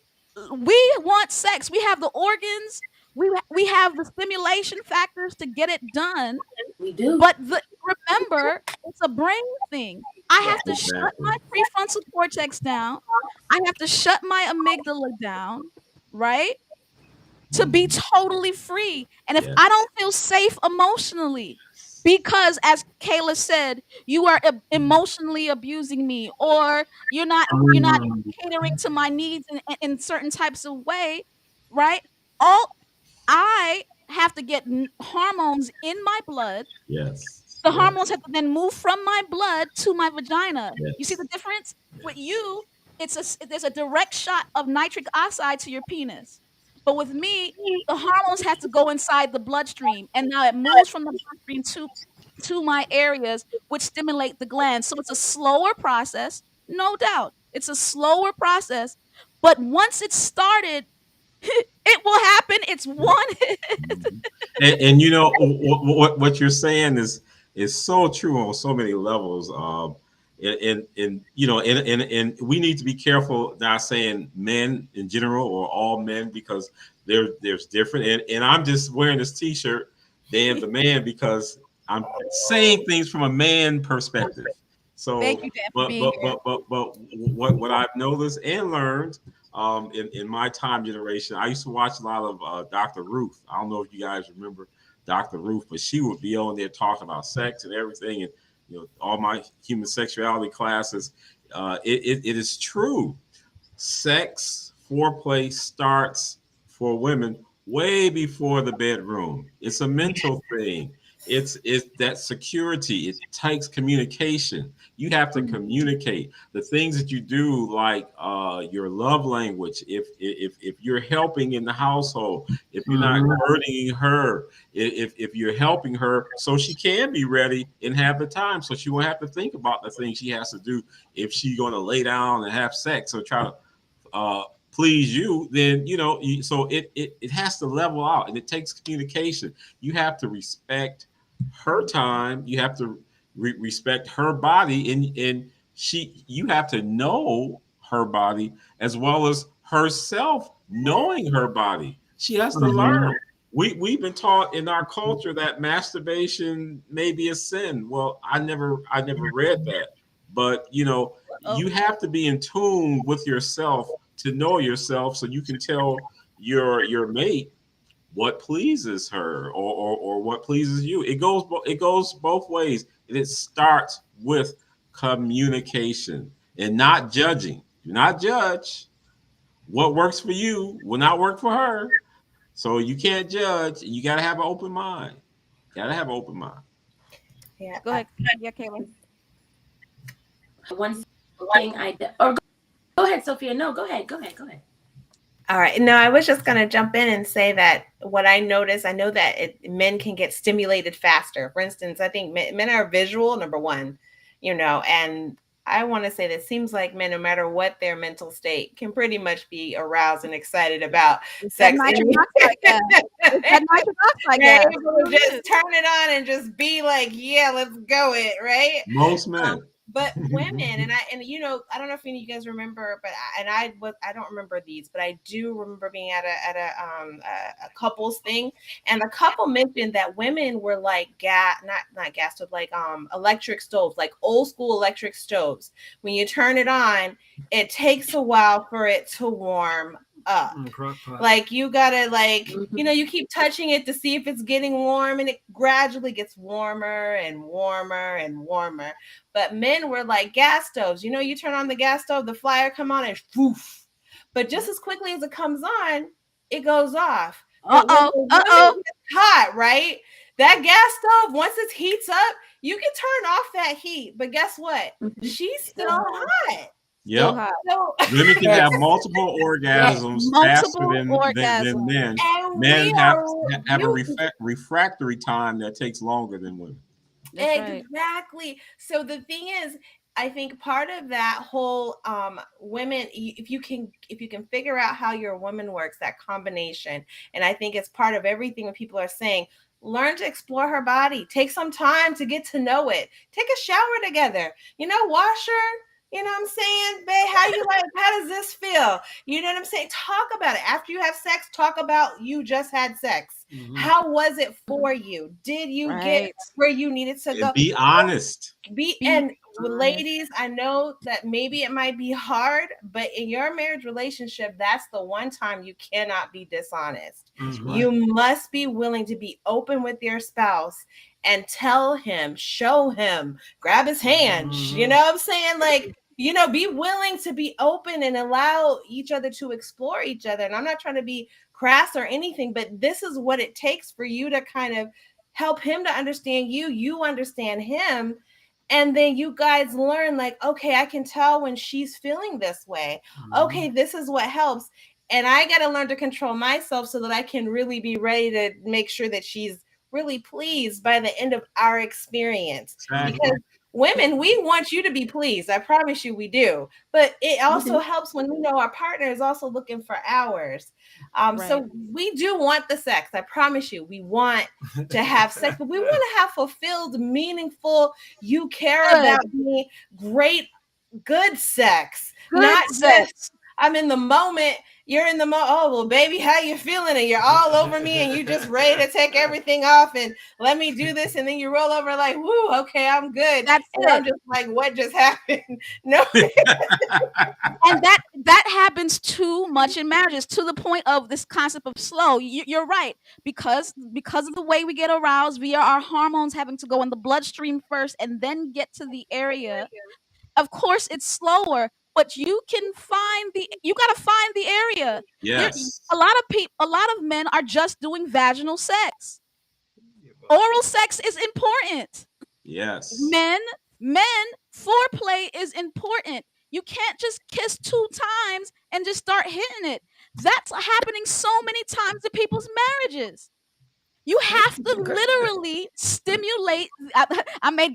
we want sex. We have the organs. We have the stimulation factors to get it done. We do. But remember, it's a brain thing. I have to shut my prefrontal cortex down. I have to shut my amygdala down, right? To be totally free. And if I don't feel safe emotionally, because as Kayla said, you are emotionally abusing me, or you're not catering to my needs in certain types of way, right? I have to get hormones in my blood. The hormones have to then move from my blood to my vagina. You see the difference? With you, there's a direct shot of nitric oxide to your penis. But with me, the hormones have to go inside the bloodstream, and now it moves from the bloodstream to my areas, which stimulate the glands. So it's a slower process, no doubt. It's a slower process, but once it's started, it will happen. It's one. and what you're saying is so true on so many levels. And we need to be careful not saying men in general or all men, because there's different. And I'm just wearing this T-shirt, Dan the Man, because I'm saying things from a man perspective. So, thank you, Dan, for being here. But what I've noticed and learned in my time generation, I used to watch a lot of Dr. Ruth. I don't know if you guys remember Dr. Ruth, but she would be on there talking about sex and everything, and all my human sexuality classes. It is true. Sex, foreplay starts for women way before the bedroom. It's a mental thing. It's that security. It takes communication. You have to communicate the things that you do, like your love language. If you're helping in the household, if you're not hurting her, if you're helping her so she can be ready and have the time, so she won't have to think about the things she has to do if she's going to lay down and have sex or try to please you, then so it has to level out, and it takes communication. You have to respect her time. You have to respect her body, and you have to know her body as well as herself knowing her body. She has to learn. We've been taught in our culture that masturbation may be a sin. Well, I never read that, but you have to be in tune with yourself to know yourself, so you can tell your mate what pleases her, or what pleases you. It goes both ways, and it starts with communication and not judging. Do not judge. What works for you will not work for her, so you can't judge. You got to have an open mind. Got to have an open mind. Yeah. Go ahead. Yeah, Kayla. One thing or go ahead, Sophia. No, go ahead. All right. No, I was just going to jump in and say that what I notice, I know that men can get stimulated faster. For instance, I think men are visual, number one, and I want to say that it seems like men, no matter what their mental state, can pretty much be aroused and excited about sex. Just turn it on and just be like, yeah, let's go it, right? Most men. But women, and I don't know if any of you guys remember, but I don't remember these, but I do remember being at a couples thing, and the couple mentioned that women were like not gas stove, like electric stoves, like old school electric stoves. When you turn it on, it takes a while for it to warm up. Like you gotta you keep touching it to see if it's getting warm, and it gradually gets warmer and warmer and warmer. But men were like gas stoves. You turn on the gas stove, the flyer come on and poof. But just as quickly as it comes on, it goes off. It's hot, right? That gas stove, once it heats up, you can turn off that heat. But guess what? She's still hot. Yeah, women can have multiple orgasms faster than men. Men have a refractory time that takes longer than women. Exactly. Right. So the thing is, I think part of that whole women, if you can figure out how your woman works, that combination, and I think it's part of everything when people are saying, learn to explore her body, take some time to get to know it, take a shower together, wash her. You know what I'm saying? Babe, how does this feel? You know what I'm saying? Talk about it. After you have sex, talk about you just had sex. Mm-hmm. How was it for you? Did you get where you needed to go? Be honest. Ladies, I know that maybe it might be hard, but in your marriage relationship, that's the one time you cannot be dishonest. Mm-hmm. You must be willing to be open with your spouse and tell him, show him, grab his hand. Mm-hmm. You know what I'm saying? Be willing to be open and allow each other to explore each other. And I'm not trying to be crass or anything, but this is what it takes for you to kind of help him to understand you understand him. And then you guys learn okay, I can tell when she's feeling this way. Mm-hmm. Okay, this is what helps. And I got to learn to control myself so that I can really be ready to make sure that she's really pleased by the end of our experience. Exactly. Because women, we want you to be pleased. I promise you we do. But it also helps when we know our partner is also looking for ours. So we do want the sex. I promise you, we want to have sex, but we want to have fulfilled, meaningful, you care about me, great, good sex. Not just I'm in the moment. You're in the moment. Oh, well, baby, how you feeling? And you're all over me and you just ready to take everything off and let me do this. And then you roll over like, woo, okay, I'm good. That's and I'm just like, what just happened? No. And that happens too much in marriages, to the point of this concept of slow. You're right. Because of the way we get aroused via our hormones having to go in the bloodstream first and then get to the area. Of course, it's slower. But you gotta find the area. Yes. A lot of men are just doing vaginal sex. oral sex is important. Yes. Men, foreplay is important. You can't just kiss 2 times and just start hitting it. That's happening so many times in people's marriages. You have to literally stimulate. I made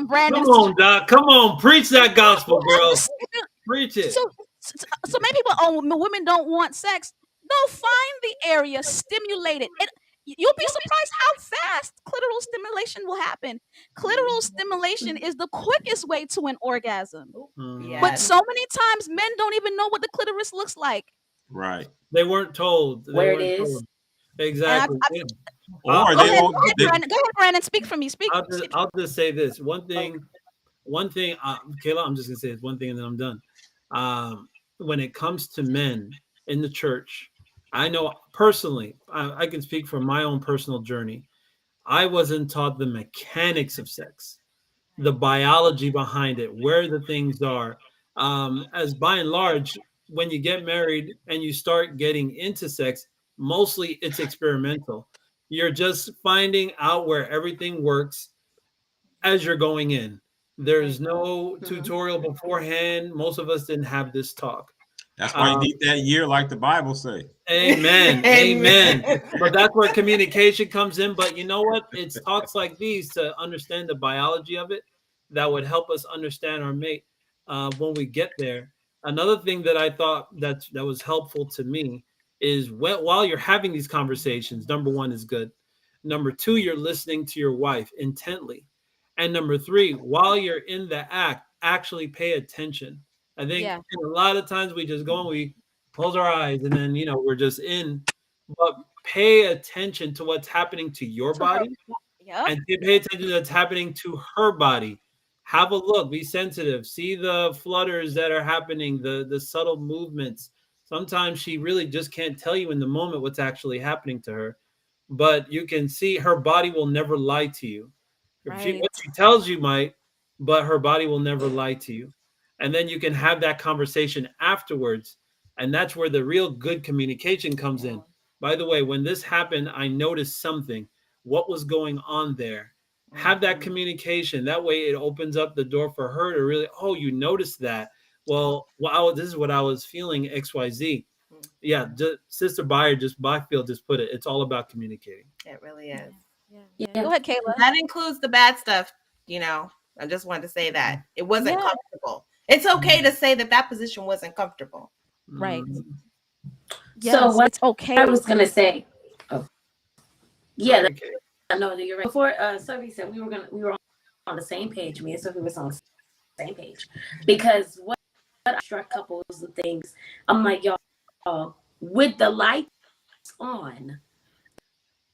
Brandon. Come on, Doc. Come on, preach that gospel, girl. Preach it. So many people, women don't want sex. No, find the area, stimulate it. You'll be surprised how fast clitoral stimulation will happen. Clitoral stimulation is the quickest way to an orgasm. Yes. But so many times men don't even know what the clitoris looks like. Right. They weren't told where it is. Told. Exactly. Or go ahead, Brandon. Speak for me. Speak. I'll just say this. One thing, Kayla, I'm just gonna say this one thing and then I'm done. When it comes to men in the church, I know personally, I can speak from my own personal journey. I wasn't taught the mechanics of sex, the biology behind it, where the things are. As by and large, when you get married and you start getting into sex, mostly it's experimental. You're just finding out where everything works as you're going in. There's no tutorial beforehand. Most of us didn't have this talk. That's why you need that year, like the Bible say. Amen. Amen. But that's where communication comes in. But you know what? It's talks like these to understand the biology of it that would help us understand our mate when we get there. Another thing that I thought that was helpful to me is while you're having these conversations, number one is good. Number two, you're listening to your wife intently. And number three, while you're in the act, actually pay attention. I think a lot of times we just go and we close our eyes and then, we're just in. But pay attention to what's happening to your body and pay attention to what's happening to her body. Have a look, be sensitive, see the flutters that are happening, the subtle movements. Sometimes she really just can't tell you in the moment what's actually happening to her, but you can see her body will never lie to you. What she tells you might, but her body will never lie to you. And then you can have that conversation afterwards. And that's where the real good communication comes in. By the way, when this happened, I noticed something. What was going on there? Have that communication. That way it opens up the door for her to really, you noticed that. Well, this is what I was feeling, XYZ. Yeah, Sister Byfield just put it. It's all about communicating. It really is. Yeah. Go ahead, Kayla. That includes the bad stuff, I just wanted to say that. It wasn't comfortable. It's okay to say that position wasn't comfortable. Right. Yes, so what it's okay. I was gonna say. Oh. Yeah, I know that you're right. Before Sophie said we were on the same page. Me and Sophie was on the same page. Because what I struck couples and things, I'm like, y'all, with the lights on,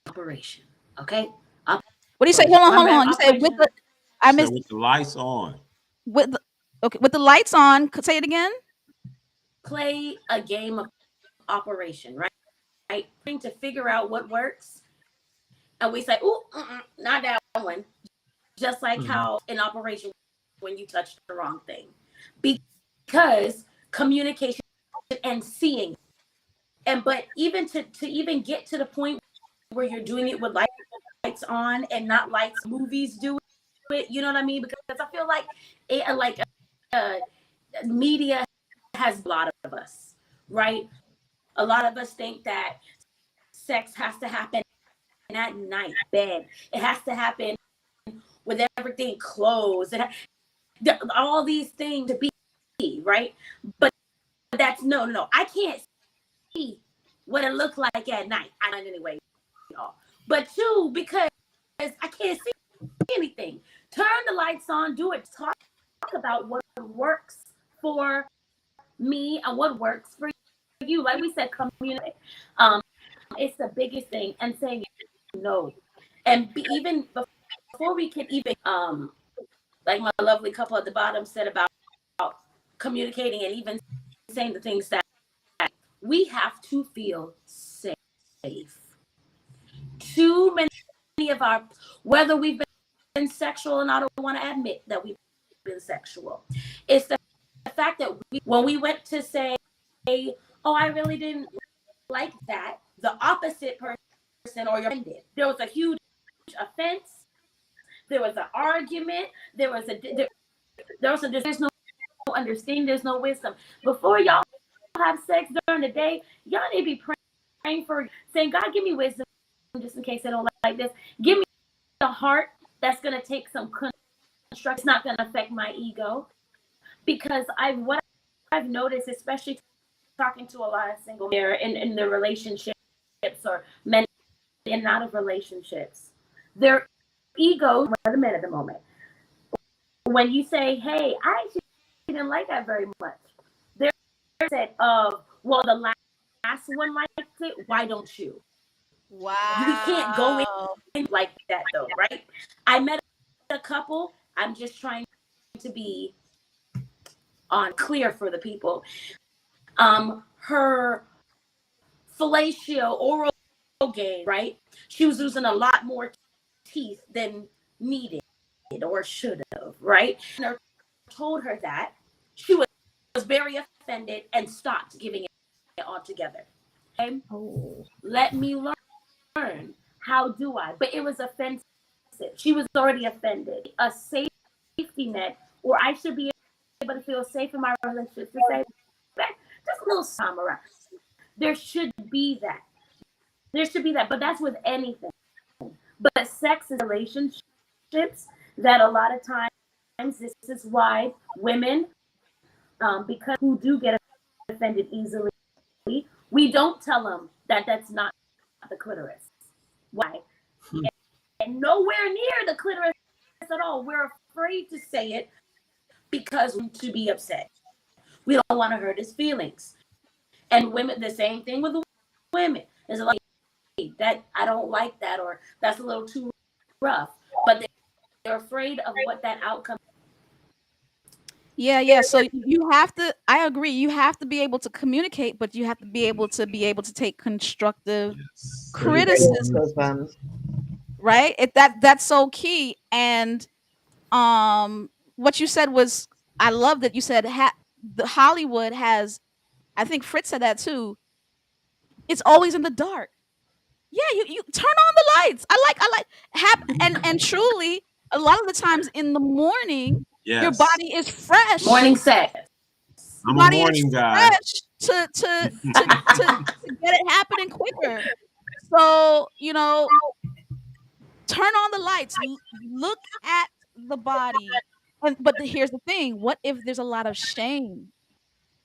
operation. Okay? What do you say? Hold on. You said with the with the lights on. With the lights on. Say it again. Play a game of operation, right? Trying to figure out what works. And we say, not that one. Just like how in operation when you touch the wrong thing. Because communication and seeing. But even to even get to the point where you're doing it with lights on and not lights movies do it, you know what I mean? Because I feel like media has a lot of us, right? A lot of us think that sex has to happen at night, bed. It has to happen with everything closed. All these things to be, right? But that's no. I can't see what it looks like at night. I don't anyway. But two, because I can't see anything. Turn the lights on, do it. Talk about what works for me and what works for you. Like we said, communicate. It's the biggest thing. And saying no. And even before we can even, like my lovely couple at the bottom said about communicating and even saying the things that we have to feel safe. Too many of our, whether we've been sexual, and I don't want to admit that we've been sexual, it's the fact that when we went to say, I really didn't like that, the opposite person or you're offended. There was a huge offense. There was an argument. There's no understanding. There's no wisdom. Before y'all have sex during the day, y'all need to be praying for, saying, God, give me wisdom just in case I don't like this. Give me a heart that's going to take some construct. It's not going to affect my ego. Because what I've noticed, especially talking to a lot of single men in their relationships or men in and out of relationships, their ego, the men at the moment, when you say, hey, I actually didn't like that very much, they're said, well, the last one liked it, why don't you? Wow. You can't go in like that, though, right? I met a couple. I'm just trying to be on clear for the people. Her fellatio oral game, right? She was using a lot more teeth than needed or should have, right? And I told her that. She was very offended and stopped giving it altogether. Okay? Oh. Let me learn. How do I? But it was offensive. She was already offended. A safety net, or I should be able to feel safe in my relationship to say, just a little time around. There should be that. There should be that. But that's with anything. But sex is relationships that a lot of times, this is why women, because who do get offended easily, we don't tell them that that's not the clitoris. Why? And nowhere near the clitoris at all. We're afraid to say it because we to be upset. We don't want to hurt his feelings. And women, the same thing with the women. There's a lot that I don't like that, or that's a little too rough. But they're afraid of what that outcome. Yeah. So you have to. I agree. You have to be able to communicate, but you have to be able to take constructive criticism. Right? That's so key. And what you said was, I love that you said the Hollywood has. I think Fritz said that too. It's always in the dark. Yeah, you turn on the lights. I like and truly, a lot of the times in the morning, your Yes. body is fresh. Morning sex. I'm Your a body morning is guy. fresh to get it happening quicker. So, turn on the lights. Look at the body. But here's the thing. What if there's a lot of shame?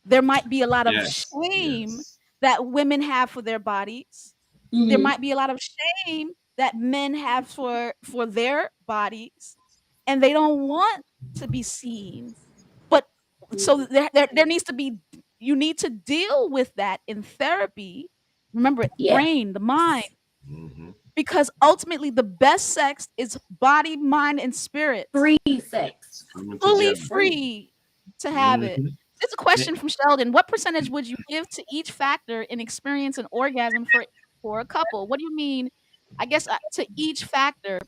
There might be a lot of Yes. shame Yes. that women have for their bodies. There might be a lot of shame that men have for their bodies, and they don't want to be seen. But so there needs to be, you need to deal with that in therapy. Remember, Yeah. brain, the mind, Mm-hmm. because ultimately the best sex is body, mind, and spirit. Free sex. Coming Fully together. free to have it. Mhm. It's a question from Sheldon. What percentage would you give to each factor in experience an orgasm for a couple? What do you mean? I guess to each factor,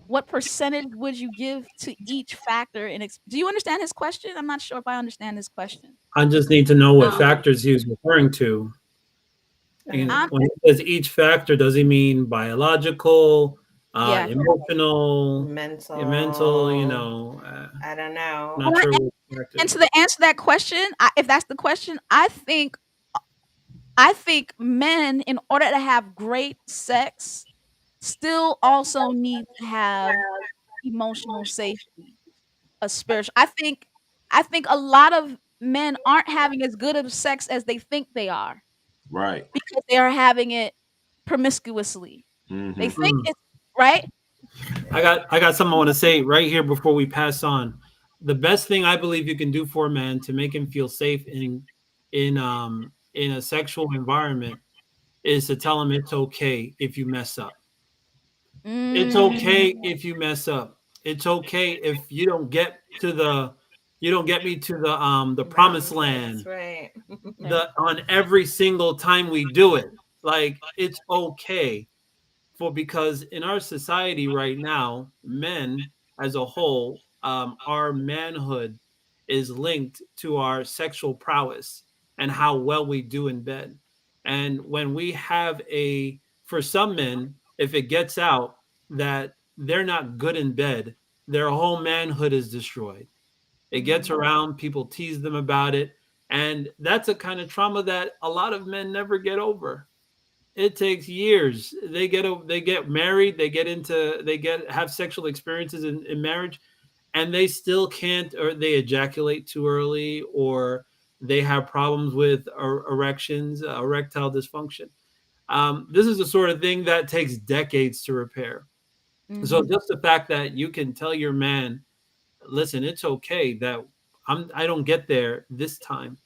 what percentage would you give to each factor do you understand his question? I'm not sure if I understand his question. I just need to know what factors he was referring to. And when he says each factor, does he mean biological, emotional, mental? I don't know. Not sure. And to answer that question, if that's the question, I think men, in order to have great sex, still also need to have emotional safety, a spiritual. I think a lot of men aren't having as good of sex as they think they are. Right. Because they are having it promiscuously. Mm-hmm. They think it's right. I got something I want to say right here before we pass on. The best thing I believe you can do for a man to make him feel safe in a sexual environment is to tell him it's okay if you mess up. It's okay if you mess up. It's okay if you don't get me to the promised land. That's right. On every single time we do it. Like, it's okay. Because in our society right now, men as a whole, our manhood is linked to our sexual prowess and how well we do in bed. And when we have a for some men, if it gets out that they're not good in bed, their whole manhood is destroyed. It gets around, people tease them about it, and that's a kind of trauma that a lot of men never get over. It takes years. They get married, have sexual experiences in marriage, and they still can't, or they ejaculate too early, or they have problems with erections, erectile dysfunction. This is the sort of thing that takes decades to repair. So just the fact that you can tell your man, listen, it's okay that I don't get there this time.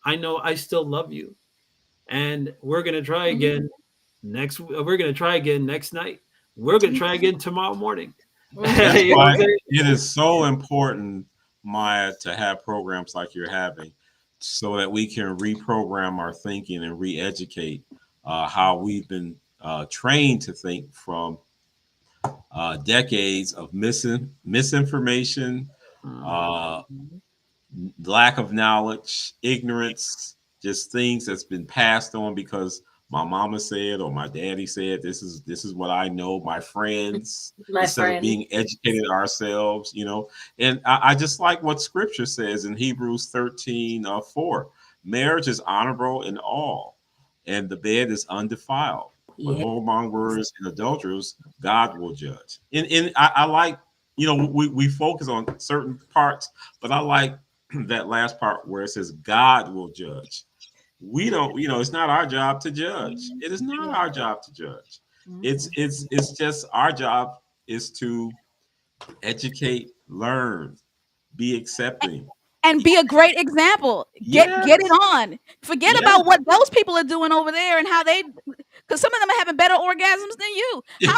I know I still love you, and we're gonna try again next. We're gonna try again next night. We're gonna try again tomorrow morning. That's why it is so important, Maya, to have programs like you're having, so that we can reprogram our thinking and re-educate how we've been trained to think from decades of misinformation, uh, lack of knowledge, ignorance, just things that's been passed on because my mama said or my daddy said this is what I know, my friends, instead of being educated ourselves, And I just like what scripture says in Hebrews 13:4. Marriage is honorable in all, and the bed is undefiled. But whoremongers and adulterers, God will judge. And I like, we focus on certain parts, but I like that last part where it says God will judge. We don't, it's not our job to judge. It is not our job to judge. It's just our job is to educate, learn, be accepting. And be a great example. Get it on. Forget about what those people are doing over there and how they, because some of them are having better orgasms than you. How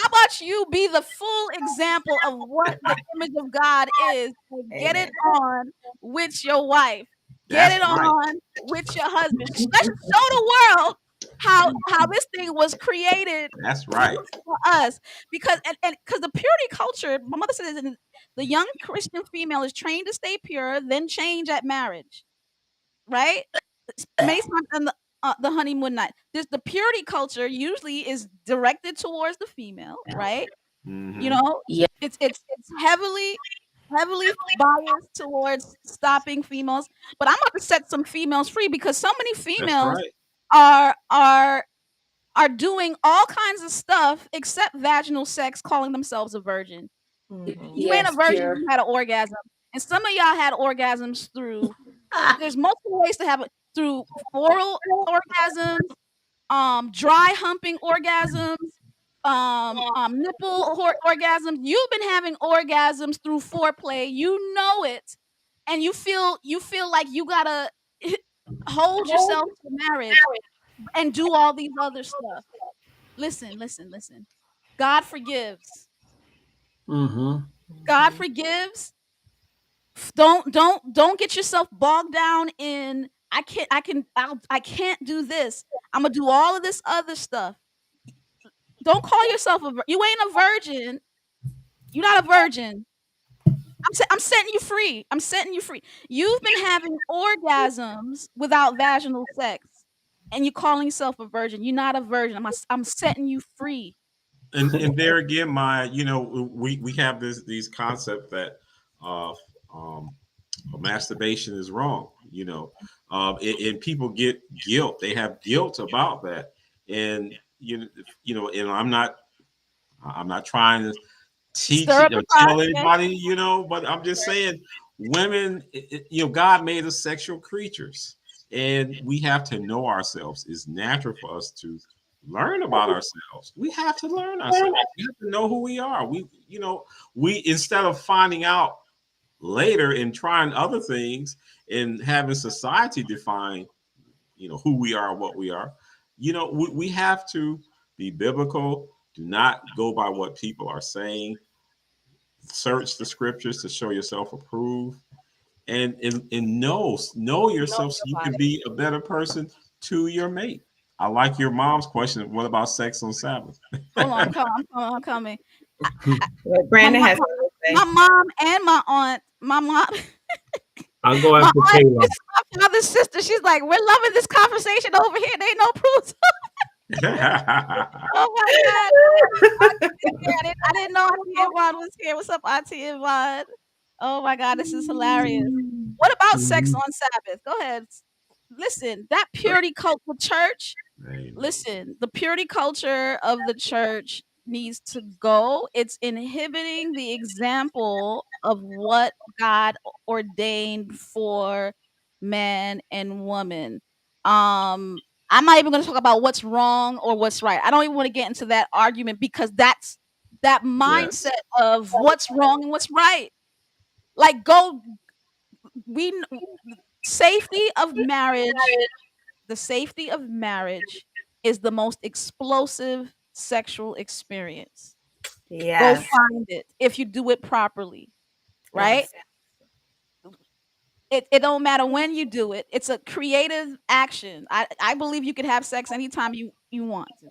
about you be the full example of what the image of God is? Get it on with your wife. Get it on with your husband. Let's show the world how this thing was created. That's right. For us, because the purity culture, my mother says, the young Christian female is trained to stay pure, then change at marriage, right? Many times on the honeymoon night, the purity culture usually is directed towards the female, right? It's heavily biased towards stopping females, but I'm about to set some females free because so many females are doing all kinds of stuff except vaginal sex, calling themselves a virgin. You ain't a virgin, you had an orgasm. And some of y'all had orgasms through, there's multiple ways to have it, through oral orgasms, dry humping orgasms, nipple orgasms. You've been having orgasms through foreplay. You know it. And you feel like you gotta hold yourself to marriage and do all these other stuff. Listen. God forgives. God forgives. Don't get yourself bogged down in I can't do this. I'm gonna do all of this other stuff. Don't call yourself you ain't a virgin. You're not a virgin. I'm setting you free. I'm setting you free. You've been having orgasms without vaginal sex, and you're calling yourself a virgin. You're not a virgin. I'm setting you free. And there again, we have these concepts that masturbation is wrong, and people get guilt. They have guilt about that, and and I'm not trying to teach or tell anybody, but I'm just saying, women, God made us sexual creatures, and we have to know ourselves. It's natural for us to learn about ourselves. We have to learn ourselves. We have to know who we are. We instead of finding out later and trying other things and having society define, who we are, what we are, we have to be biblical. Do not go by what people are saying. Search the scriptures to show yourself approved, and know yourself so you can be a better person to your mate. I like your mom's question. What about sex on Sabbath? Hold on, I'm coming. Brandon has my mom and my aunt. My mom. I'll go after Taylor. father's sister. She's like, we're loving this conversation over here. There ain't no proof. Oh my God. I didn't know Auntie Yvonne was here. What's up, Auntie Yvonne? Oh my God, this is hilarious. What about sex on Sabbath? Go ahead. Listen, that purity culture church. Listen, the purity culture of the church needs to go. It's inhibiting the example of what God ordained for man and woman. I'm not even going to talk about what's wrong or what's right. I don't even want to get into that argument because that's that mindset of what's wrong and what's right. Like we safety of marriage, the safety of marriage is the most explosive sexual experience. Go find it if you do it properly, right? It don't matter when you do it. It's a creative action. I believe you could have sex anytime you want to.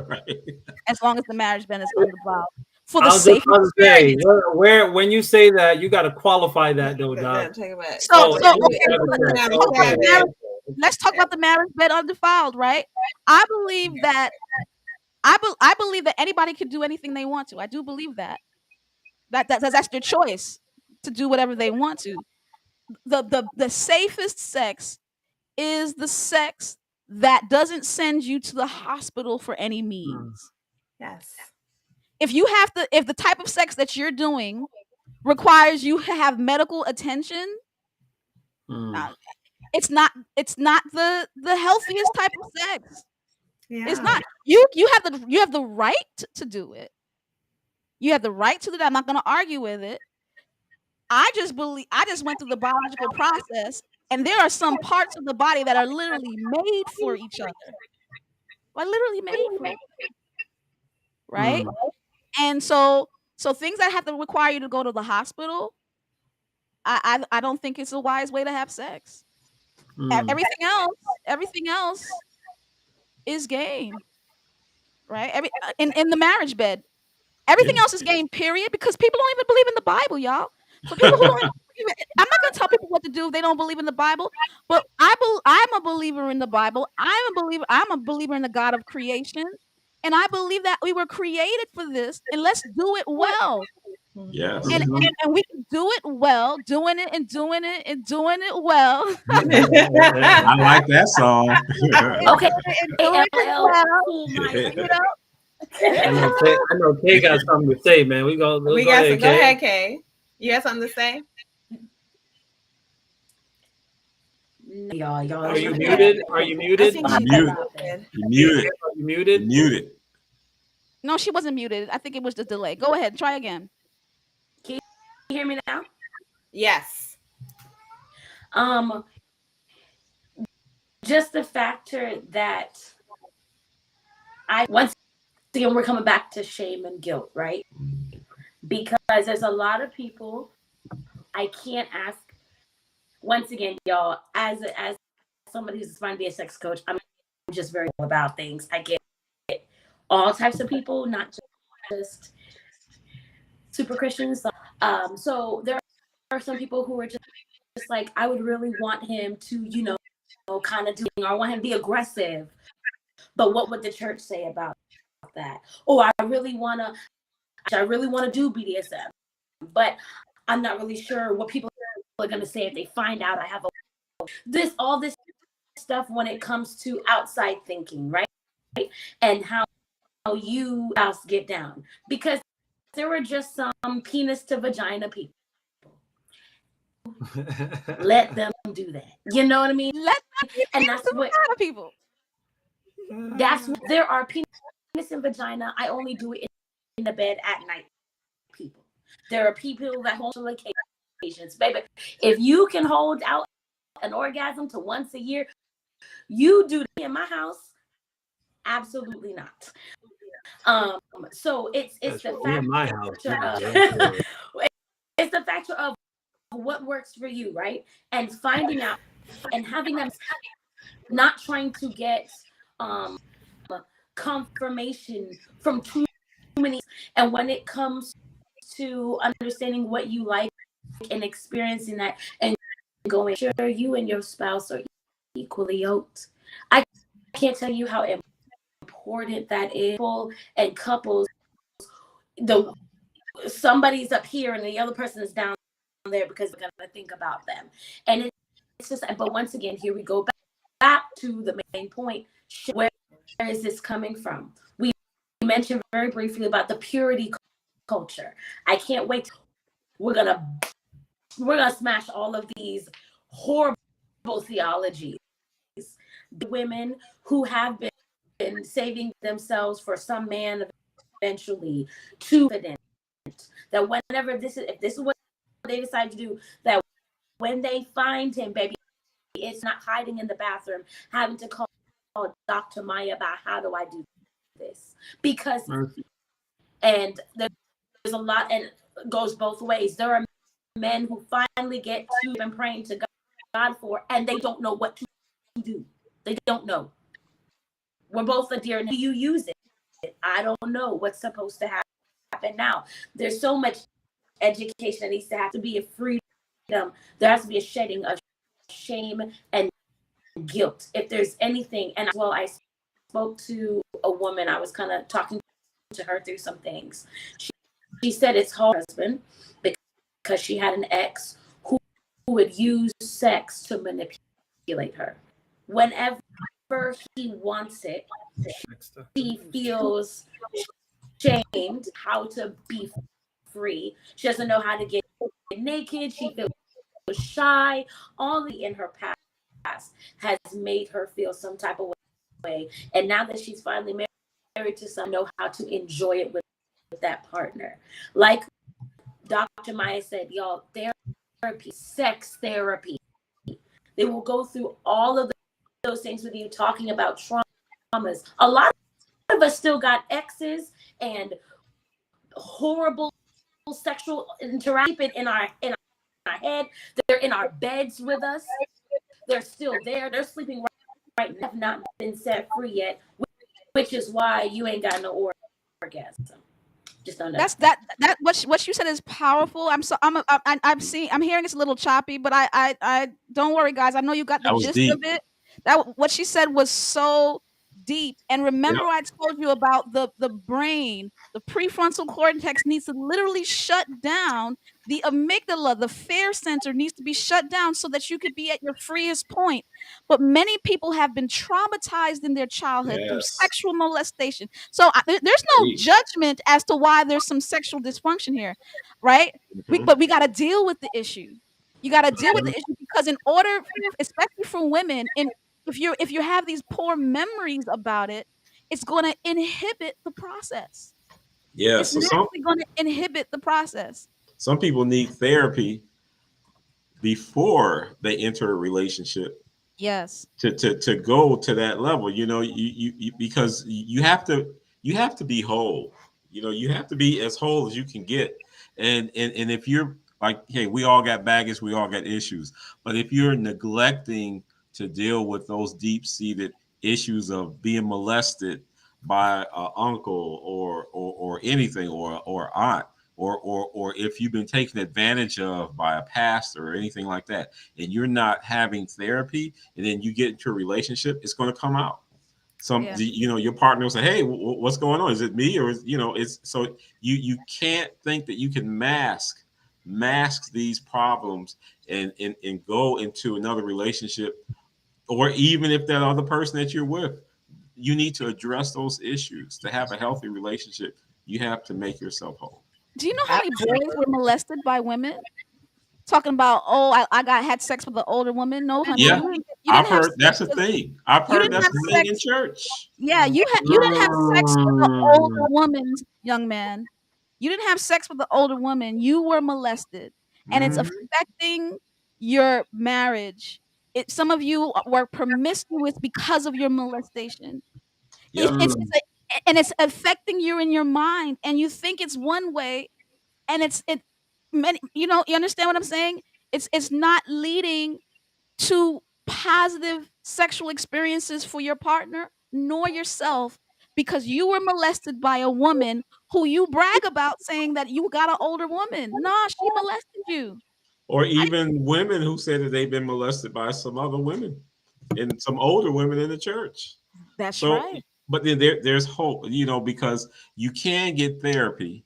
Right. As long as the marriage bed is undefiled. For the I was just safety about to say, experience. where when you say that, you got to qualify that though, Doc. Let's talk about the marriage bed undefiled, right? I believe that I believe that anybody can do anything they want to. I do believe that. That's their choice to do whatever they want to. The safest sex is the sex that doesn't send you to the hospital for any means. Yes. If the type of sex that you're doing requires you to have medical attention, it's not the healthiest type of sex. Yeah. It's not. You have the right to do it. You have the right to do that. I'm not going to argue with it. I just went through the biological process, and there are some parts of the body that are literally made for each other. Like literally made for each other. Right? And so things that have to require you to go to the hospital, I don't think it's a wise way to have sex. Everything else is game. Right? In the marriage bed. Everything else is game, period, because people don't even believe in the Bible, y'all. For people who don't believe it, I'm not going to tell people what to do if they don't believe in the Bible, but I'm a believer in the Bible. I'm a believer in the God of creation, and I believe that we were created for this, and let's do it well. Yes. And we can do it well, doing it well. I like that song. Okay. I know Kay got something to say, man. Go ahead, Kay. You got something to say? Y'all. Are you muted? Are you muted? Muted. No, she wasn't muted. I think it was the delay. Go ahead. Try again. Can you hear me now? Yes. Just the factor that once again, we're coming back to shame and guilt, right? Because there's a lot of people I can't ask. Once again, y'all, as somebody who's trying to be a sex coach, I'm just very about things. I get all types of people, not just super Christians. So there are some people who are just like, I would really want him to, kind of do, or I want him to be aggressive. But what would the church say about that? Oh, I really want to do BDSM, but I'm not really sure what people are going to say if they find out I have all this stuff when it comes to outside thinking, right? And how you guys get down, because there were just some penis to vagina people. Let them do that. You know what I mean? And that's what people. That's what there are penis and vagina. I only do it in the bed at night. People. There are people that hold occasions, baby. If you can hold out an orgasm to once a year, you do in my house. Absolutely not. So it's the factor. In my house. It's the factor of what works for you, right? And finding out and having them not trying to get confirmation from too many. And when it comes to understanding what you like and experiencing that and going, sure you and your spouse are equally yoked. I can't tell you how important that is. And couples, the somebody's up here and the other person is down there because they're gonna think about them. And it's just, but once again, here we go back to the main point. Where is this coming from? We mentioned very briefly about the purity culture. I can't wait. We're gonna smash all of these horrible theologies. Women who have been saving themselves for some man eventually, too confident that whenever if this is what they decide to do, that when they find him, baby, it's not hiding in the bathroom, having to call Dr. Maya about how do I do this, because and there's a lot, and it goes both ways. There are men who finally get to and praying to God for, and they don't know what to do. They don't know. We're both a dear. Do you use it? I don't know what's supposed to happen now. There's so much education that needs to have to be a freedom. There has to be a shedding of shame and guilt. If there's anything, and as well, I spoke to a woman. I was kind of talking to her through some things. She said it's her husband because she had an ex who would use sex to manipulate her. Whenever he wants it, she feels shamed how to be free. She doesn't know how to get naked. She feels shy. All in her past has made her feel some type of way. And now that she's finally married to someone, know how to enjoy it with that partner. Like Dr. Maya said, y'all, therapy, sex therapy. They will go through all of those things with you, talking about traumas. A lot of us still got exes and horrible sexual interaction in our head. They're in our beds with us. They're still there. They're sleeping right now, have not been set free yet, which is why you ain't got no orgasm. Just don't know. That's that what you said is powerful. I'm hearing it's a little choppy, but I don't worry, guys. I know you got the gist deep. of it. That what she said was so deep. And remember, I told you about the brain, the prefrontal cortex needs to literally shut down. The amygdala, the fear center, needs to be shut down so that you could be at your freest point. But many people have been traumatized in their childhood through sexual molestation. So there's no judgment as to why there's some sexual dysfunction here, right? But we got to deal with the issue. You got to deal with the issue, because in order, especially for women, if you have these poor memories about it, it's going to inhibit the process. Yes, it's naturally going to inhibit the process. Some people need therapy before they enter a relationship. Yes. To go to that level, you because you have to be whole. You have to be as whole as you can get. And if you're like, hey, we all got baggage, we all got issues. But if you're neglecting to deal with those deep-seated issues of being molested by an uncle or anything, or aunt, or if you've been taken advantage of by a pastor or anything like that, and you're not having therapy, and then you get into a relationship, it's going to come out. Your partner will say, hey, what's going on? Is it me? Or it's so you can't think that you can mask these problems and go into another relationship, or even if that other person that you're with, you need to address those issues. To have a healthy relationship, you have to make yourself whole. Do you know how many boys were molested by women? Talking about, I had sex with an older woman. No, honey. Yeah, I've heard that's a thing. I've heard that's a thing in church. Yeah, you didn't have sex with an older woman, young man. You didn't have sex with an older woman. You were molested, and it's affecting your marriage. Some of you were promiscuous because of your molestation. Yep. And it's affecting you in your mind, and you think it's one way, and you understand what I'm saying? It's not leading to positive sexual experiences for your partner nor yourself, because you were molested by a woman who you brag about saying that you got an older woman. Nah, she molested you. Or even women who say that they've been molested by some other women and some older women in the church. That's So, right. but then there's hope, because you can get therapy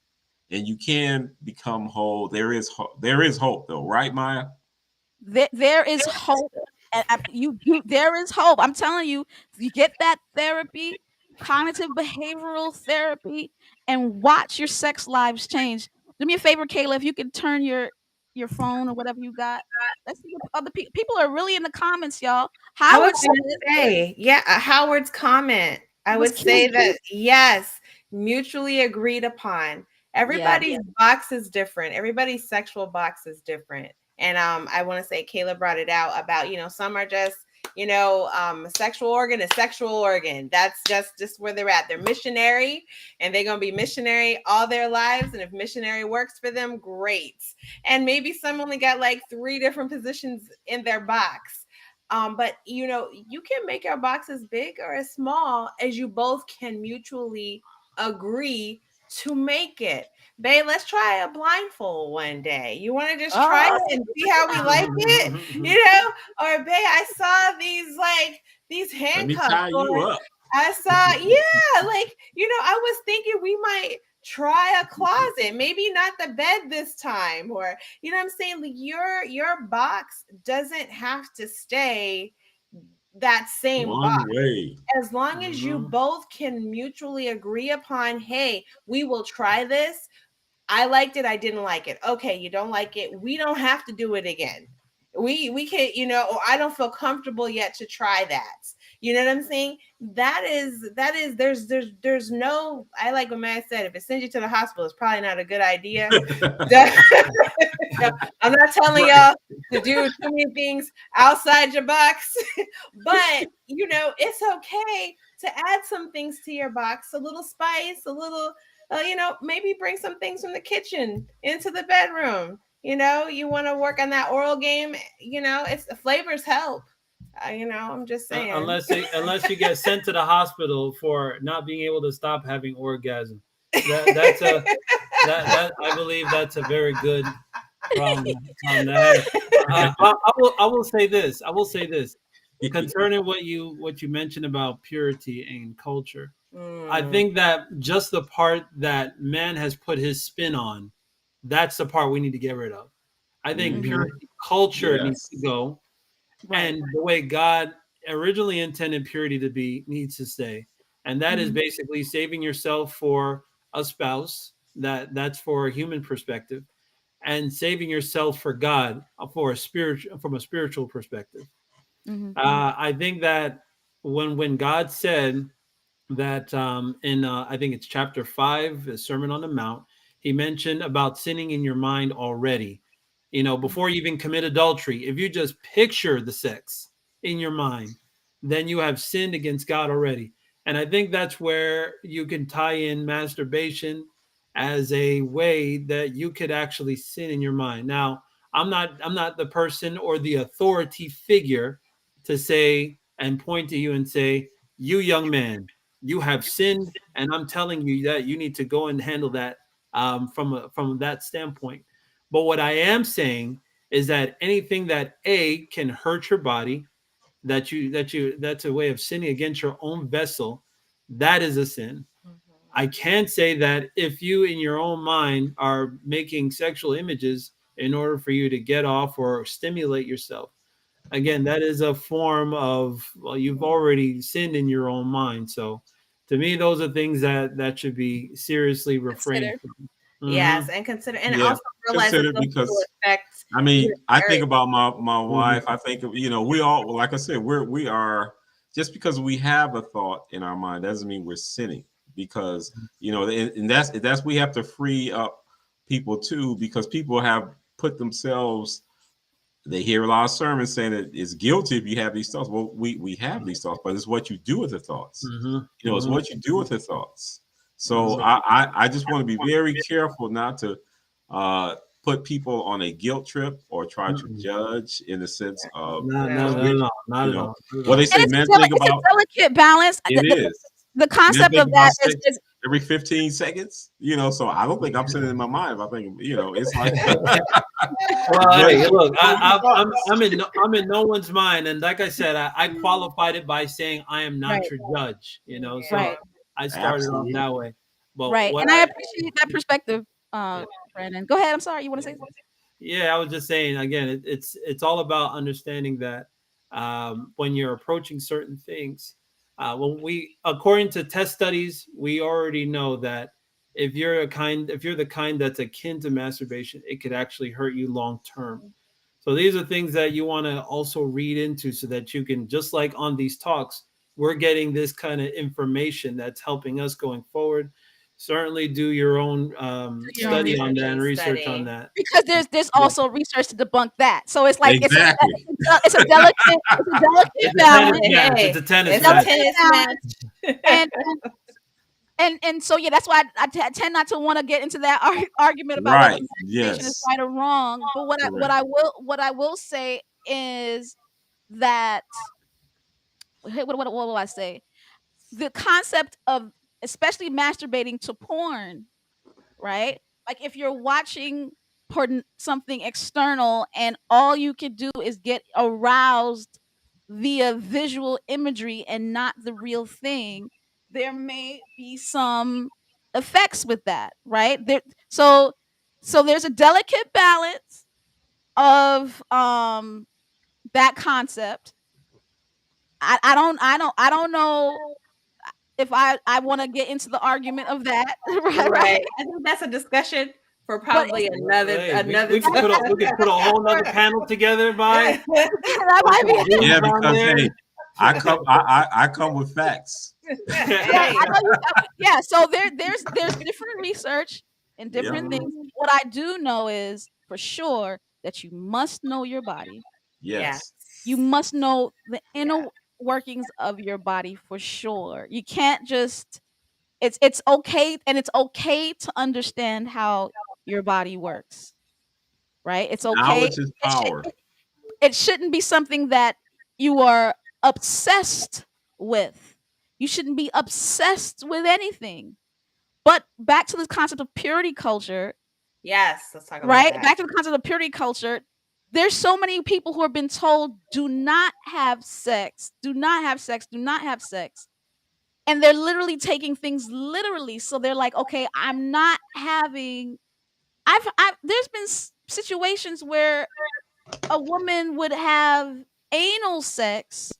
and you can become whole. There is hope, though, right, Maya? There is hope, and there is hope. I'm telling you, you get that therapy, cognitive behavioral therapy, and watch your sex lives change. Do me a favor, Kayla, if you can turn your phone or whatever you got. Let's see what other people are really in the comments, y'all. I was Howard said going to say, yeah, Howard's comment. I was would say key. that, yes, mutually agreed upon. Yeah, Everybody's box is different. Everybody's sexual box is different. And I want to say Kayla brought it out about, some are just, sexual organ is sexual organ. That's just where they're at. They're missionary and they're going to be missionary all their lives. And if missionary works for them, great. And maybe some only got like 3 different positions in their box. But you can make your box as big or as small as you both can mutually agree to make it. Babe, let's try a blindfold one day. You want to just try it and see how we like it? Or babe, I saw these Let me handcuffs. tie you up. I saw, yeah, I was thinking we might try a closet, maybe not the bed this time, or what I'm saying, like your box doesn't have to stay that same One box. way. As long as you both can mutually agree upon, hey, we will try this. I liked it, I didn't like it. Okay, you don't like it. We don't have to do it again. We can, or I don't feel comfortable yet to try that. You know what I'm saying? That is there's no, I like what Matt said, if it sends you to the hospital, it's probably not a good idea. I'm not telling y'all to do too many things outside your box, but it's okay to add some things to your box, a little spice, a little, maybe bring some things from the kitchen into the bedroom. You want to work on that oral game, it's the flavors help. I'm just saying. Unless you get sent to the hospital for not being able to stop having orgasm. That I believe that's a very good problem to have. I will say this. Concerning what you mentioned about purity and culture. I think that just the part that man has put his spin on, that's the part we need to get rid of. I think purity culture needs to go. Right. And the way God originally intended purity to be needs to stay. And that is basically saving yourself for a spouse. That's for a human perspective, and saving yourself for God from a spiritual perspective. I think that when God said that in I think it's chapter 5, the Sermon on the Mount, he mentioned about sinning in your mind already. Before you even commit adultery, if you just picture the sex in your mind, then you have sinned against God already. And I think that's where you can tie in masturbation as a way that you could actually sin in your mind. Now, I'm not the person or the authority figure to say and point to you and say, you young man, you have sinned, and I'm telling you that you need to go and handle that from that standpoint. But what I am saying is that anything that can hurt your body, that's a way of sinning against your own vessel, that is a sin. I can say that if you in your own mind are making sexual images in order for you to get off or stimulate yourself, again, that is a form of, well, you've already sinned in your own mind. So to me, those are things that should be seriously refrained from. Yes, and consider, and Yeah, also realize that those because will affect. I think about my wife. I think of, we all, like I said, we are, just because we have a thought in our mind doesn't mean we're sinning, because and that's we have to free up people too, because people have put themselves. They hear a lot of sermons saying that it's guilty if you have these thoughts. Well, we have these thoughts, but it's what you do with the thoughts. It's what you do with the thoughts. So I just want to be very careful not to put people on a guilt trip or try to judge in the sense of not at all. what they say. Men think about delicate balance. it is. the And then concept think of that about is, sex every 15 seconds. So I don't think I'm sitting in my mind. I think it's like. Well, hey, look, Thoughts. I'm in no one's mind, and like I said, I qualified it by saying I am not right, your judge. So right, I started off Absolutely. that way. But right, what and I appreciate that perspective, yeah, Brandon. Go ahead. I'm sorry. You want to say something? yeah, I was just saying again, it's all about understanding that when you're approaching certain things, according to test studies, we already know that if you're the kind that's akin to masturbation, it could actually hurt you long term. So these are things that you want to also read into so that you can, just like on these talks, we're getting this kind of information that's helping us going forward. Certainly do your own Do your own study on research. that and research on Study. that. Because there's Yeah. also research to debunk that. So it's like Exactly. it's a delicate balance. It's a tennis It's a match. tennis match. and and so yeah, that's why I tend not to want to get into that argument about whether Right. masturbation is Yes. right or wrong. But Correct. what I will say is that what will I say? The concept of especially masturbating to porn, right? Like if you're watching something external and all you can do is get aroused via visual imagery and not the real thing, there may be some effects with that, right? So there's a delicate balance of that concept. I don't know if I want to get into the argument of that, right? Right. I think that's a discussion for But probably Hey, another we could put a whole other panel together by that might be Yeah, on because there. hey, I come with facts. yeah, I know yeah. So there's different research and Yeah. different things. What I do know is for sure that you must know your body. Yes. You must know the inner workings of your body for sure. You can't just it's okay, and it's okay to understand how your body works, right? It's okay. Knowledge is power. It shouldn't be something that you are obsessed with. You shouldn't be obsessed with anything. But back to this concept of purity culture, Yes, let's talk about right? that. Back to the concept of purity culture. There's so many people who have been told, do not have sex, do not have sex, do not have sex. And they're literally taking things literally. So they're like, okay, I'm not having. There's been situations where a woman would have anal sex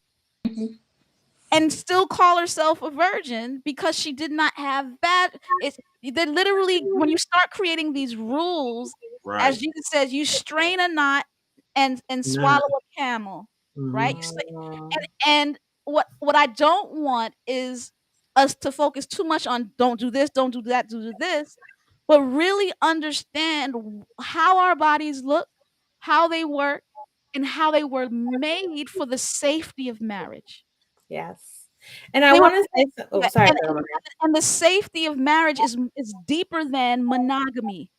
and still call herself a virgin because she did not have bad. It's they literally when you start creating these rules, as Right. Jesus says, you strain a knot and swallow a camel, right? And what I don't want is us to focus too much on don't do this, don't do that, do this, but really understand how our bodies look, how they work, and how they were made for the safety of marriage. Yes. And I They were want to say, yeah, sorry. and the safety of marriage is deeper than monogamy.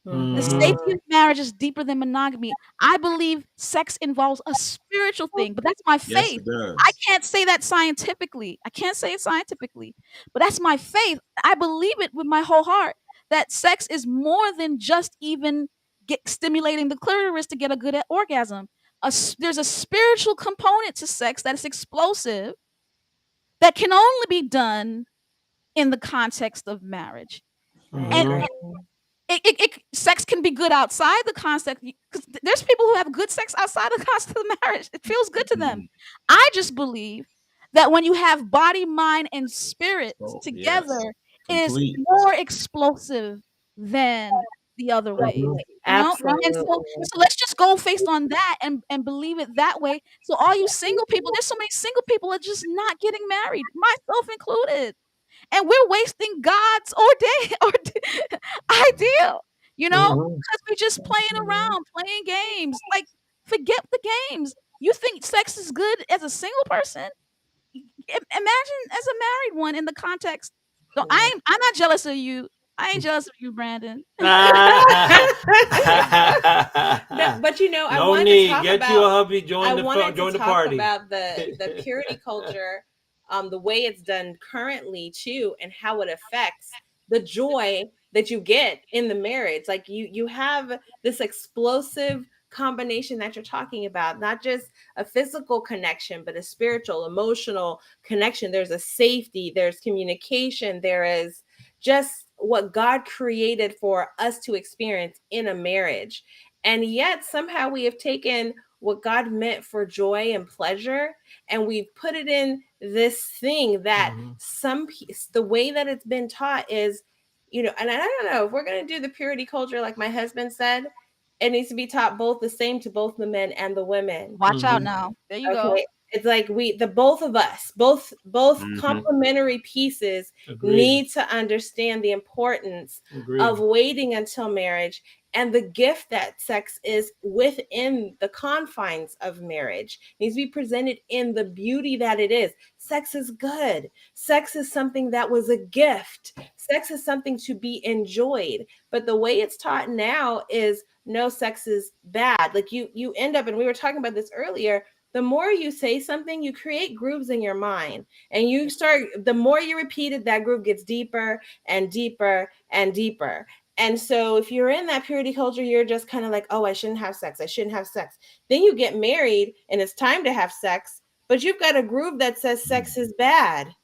The safety of marriage is deeper than monogamy. I believe sex involves a spiritual thing, but that's my Yes, faith. it I does. can't say that scientifically. I can't say it scientifically, but that's my faith. I believe it with my whole heart that sex is more than just even stimulating the clitoris to get a good orgasm. There's a spiritual component to sex that is explosive that can only be done in the context of marriage. And sex can be good outside the concept because there's people who have good sex outside the concept of marriage. It feels good to them. I just believe that when you have body, mind, and spirit Oh, yes. together, it is Complete. more explosive than the other way. Absolutely. And so let's just go based on that and believe it that way. So all you single people, there's so many single people are just not getting married, myself included, and we're wasting God's ideal, because we're just playing around, playing games. Like, forget the games. You think sex is good as a single person? Imagine as a married one in the context. So I'm not jealous of you. I ain't jealous of you, Brandon. But I No wanted need. to talk Get about you a hubby. I Join wanted the to talk party. about the purity culture the way it's done currently too, and how it affects the joy that you get in the marriage. Like you have this explosive combination that you're talking about, not just a physical connection, but a spiritual, emotional connection. There's a safety, there's communication, there is just what God created for us to experience in a marriage. And yet somehow we have taken what God meant for joy and pleasure, and we've put it in this thing that the way that it's been taught is, you know, and I don't know if we're going to do the purity culture, like my husband said, it needs to be taught both the same to both the men and the women. Watch out now. There you go. It's like the both of us, both complementary pieces need to understand the importance of waiting until marriage and the gift that sex is within the confines of marriage. It needs to be presented in the beauty that it is. Sex is good. Sex is something that was a gift. Sex is something to be enjoyed. But the way it's taught now is no, sex is bad. Like you end up, and we were talking about this earlier, the more you say something, you create grooves in your mind, and you start, the more you repeat it, that groove gets deeper and deeper and deeper. And so if you're in that purity culture, you're just kind of like, oh, I shouldn't have sex. I shouldn't have sex. Then you get married and it's time to have sex, but you've got a groove that says sex is bad.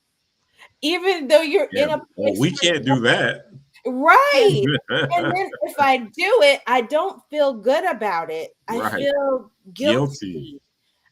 Even though you're in a place we can't do that. Right. And then if I do it, I don't feel good about it. I feel guilty.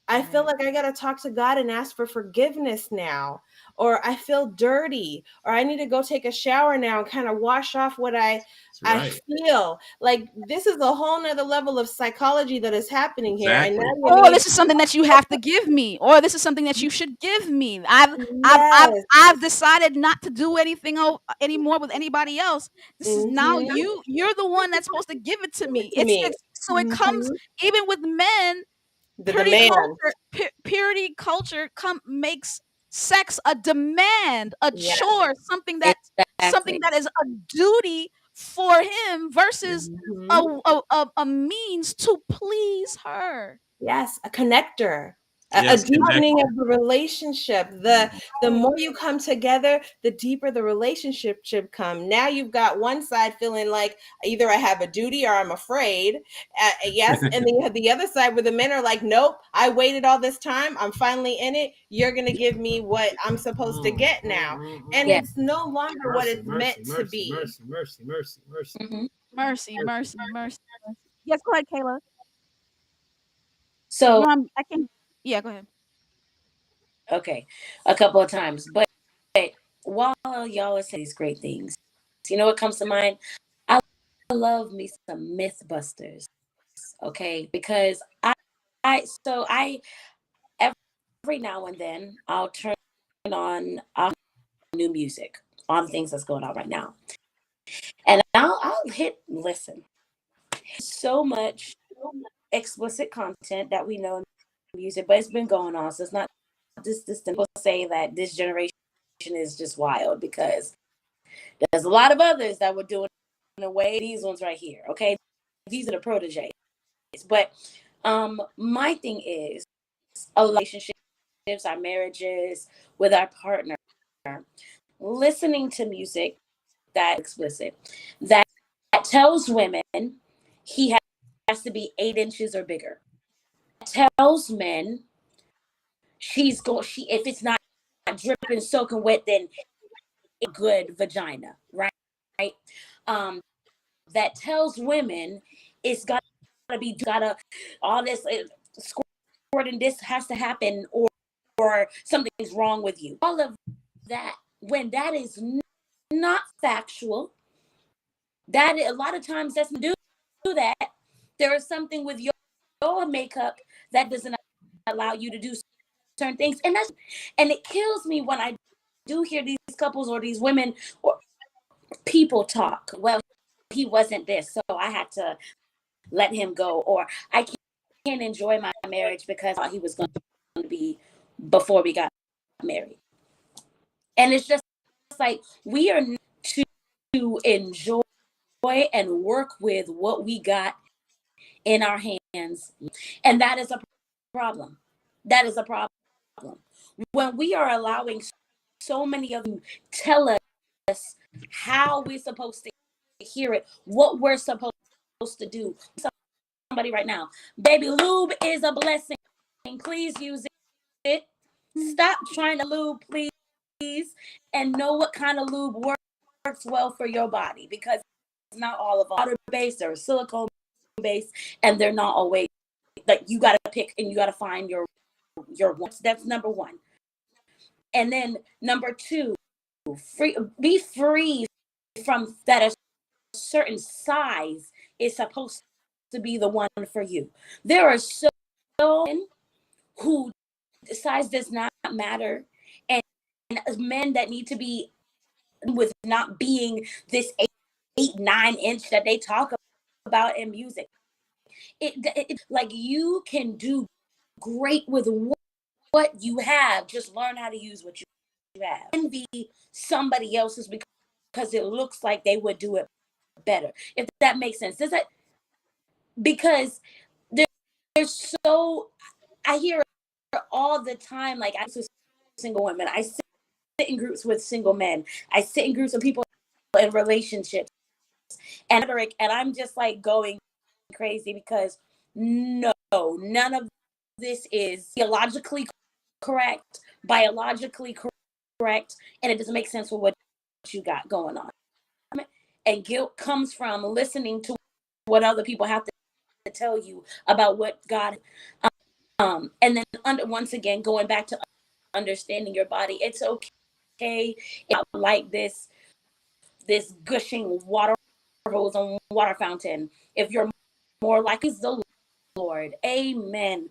I feel like I got to talk to God and ask for forgiveness now, or I feel dirty, or I need to go take a shower now and kind of wash off what I feel. Like this is a whole nother level of psychology that is happening here. And now this is something that you have to give me, or this is something that you should give me. I've decided not to do anything anymore with anybody else. This is now you're the one that's supposed to give it to me. So it comes even with men. Purity culture makes sex a demand, a chore, something that is a duty for him versus a means to please her. Yes, a connector. A deepening of the relationship. The more you come together, the deeper the relationship should come. Now you've got one side feeling like either I have a duty or I'm afraid. Yes, and then you have the other side where the men are like, nope, I waited all this time. I'm finally in it. You're going to give me what I'm supposed to get now. And it's no longer what it's meant to be. Mercy. Yes, go ahead, Kayla. So I can. Yeah, go ahead. Okay, a couple of times, but while y'all are saying these great things, you know what comes to mind? I love me some Mythbusters, okay? Because I every now and then I'll turn on new music on things that's going on right now, and I'll hit listen. So much explicit content that we know in music, but it's been going on, so it's not just simple to say that this generation is just wild, because there's a lot of others that were doing in a way. These ones right here, okay, these are the proteges. But my thing is, a relationships, our marriages with our partner, listening to music that explicit, that tells women he has to be 8 inches or bigger, tells men if it's not dripping, soaking wet, then a good vagina, right? That tells women it's gotta all this squirting, this has to happen, or something's wrong with you. All of that, when that is not factual, that a lot of times doesn't do that. There is something with your makeup that doesn't allow you to do certain things, and it kills me when I do hear these couples or these women or people talk. Well, he wasn't this, so I had to let him go, or I can't enjoy my marriage because I thought he was going to be before we got married. And it's just like, we are to enjoy and work with what we got in our hands, and that is a problem. That is a problem. when we are allowing so many of you tell us how we're supposed to hear it, what we're supposed to do. Somebody right now, baby, lube is a blessing. Please use it. Stop trying to lube, please, and know what kind of lube works well for your body, because not all of them are water-based or silicone-based, and they're not always like, you got to pick and you got to find your one. That's number one. And then number two, be free from that. A certain size is supposed to be the one for you. There are so many who size does not matter, and men that need to be with not being this 8-9 inch that they talk about in music. It like, you can do great with what you have. Just learn how to use what you have. Envy somebody else's because it looks like they would do it better. If that makes sense. Does that? Because there's so, I hear all the time, like, I see single women, I sit in groups with single men, I sit in groups of people in relationships, and I'm just like going crazy, because no, none of this is theologically correct, biologically correct, and it doesn't make sense with what you got going on. And guilt comes from listening to what other people have to tell you about what God, and then once again, going back to understanding your body. It's okay, like this gushing water hose on water fountain. If you're more like the Lord, amen,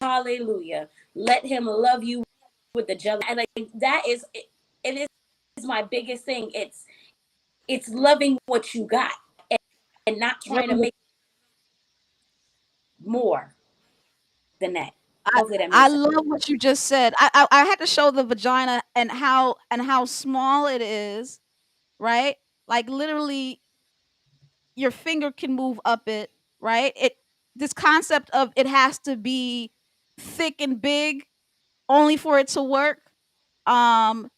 hallelujah, let him love you with the jelly. And like, that is it is my biggest thing. It's loving what you got, and not trying to make more than that. I love what you just said. I had to show the vagina and how small it is, right? Like, literally, your finger can move up it, right? This concept of it has to be thick and big only for it to work. I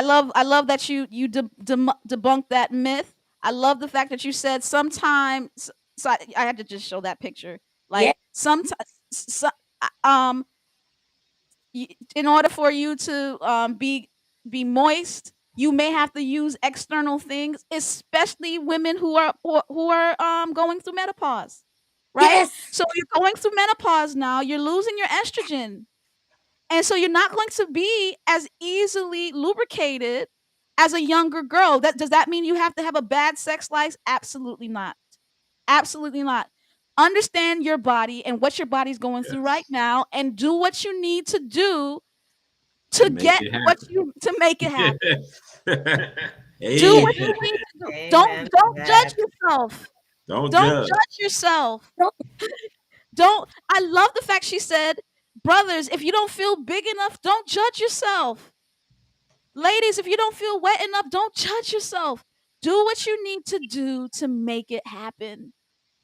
love that you debunk that myth. I love the fact that you said sometimes. So I had to just show that picture. Like, Yeah. sometimes, in order for you to be moist, you may have to use external things, especially women who are going through menopause, right? Yes. So you're going through menopause now. You're losing your estrogen, and so you're not going to be as easily lubricated as a younger girl. Does that mean you have to have a bad sex life? Absolutely not. Absolutely not. Understand your body and what your body's going through right now, and do what you need to do to get what you to make it happen. Do what you need to do. Amen Don't to judge that. yourself. Don't Don't judge. judge yourself. Don't. I love the fact she said, brothers, if you don't feel big enough, don't judge yourself. Ladies, if you don't feel wet enough, don't judge yourself. Do what you need to do to make it happen.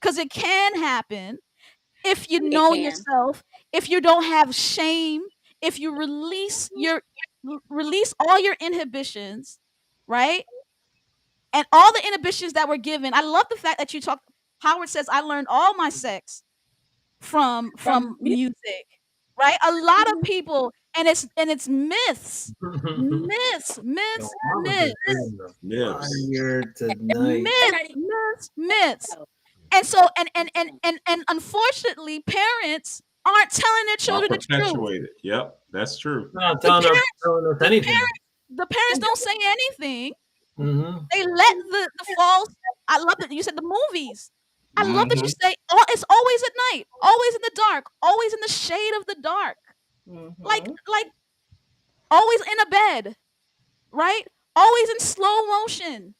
Because it can happen if you know yourself, if you don't have shame, if you release all your inhibitions, right? And all the inhibitions that were given. I love the fact that you talked. Howard says, I learned all my sex from music, right? A lot of people, and it's myths, myths, and so and unfortunately, parents aren't telling their children the truth. Yep, that's true. Not telling us anything. The parents don't say anything. Mm-hmm. They let the false. I love that you said the movies. I love that you say, oh, it's always at night, always in the dark, always in the shade of the dark, like always in a bed, right? Always in slow motion.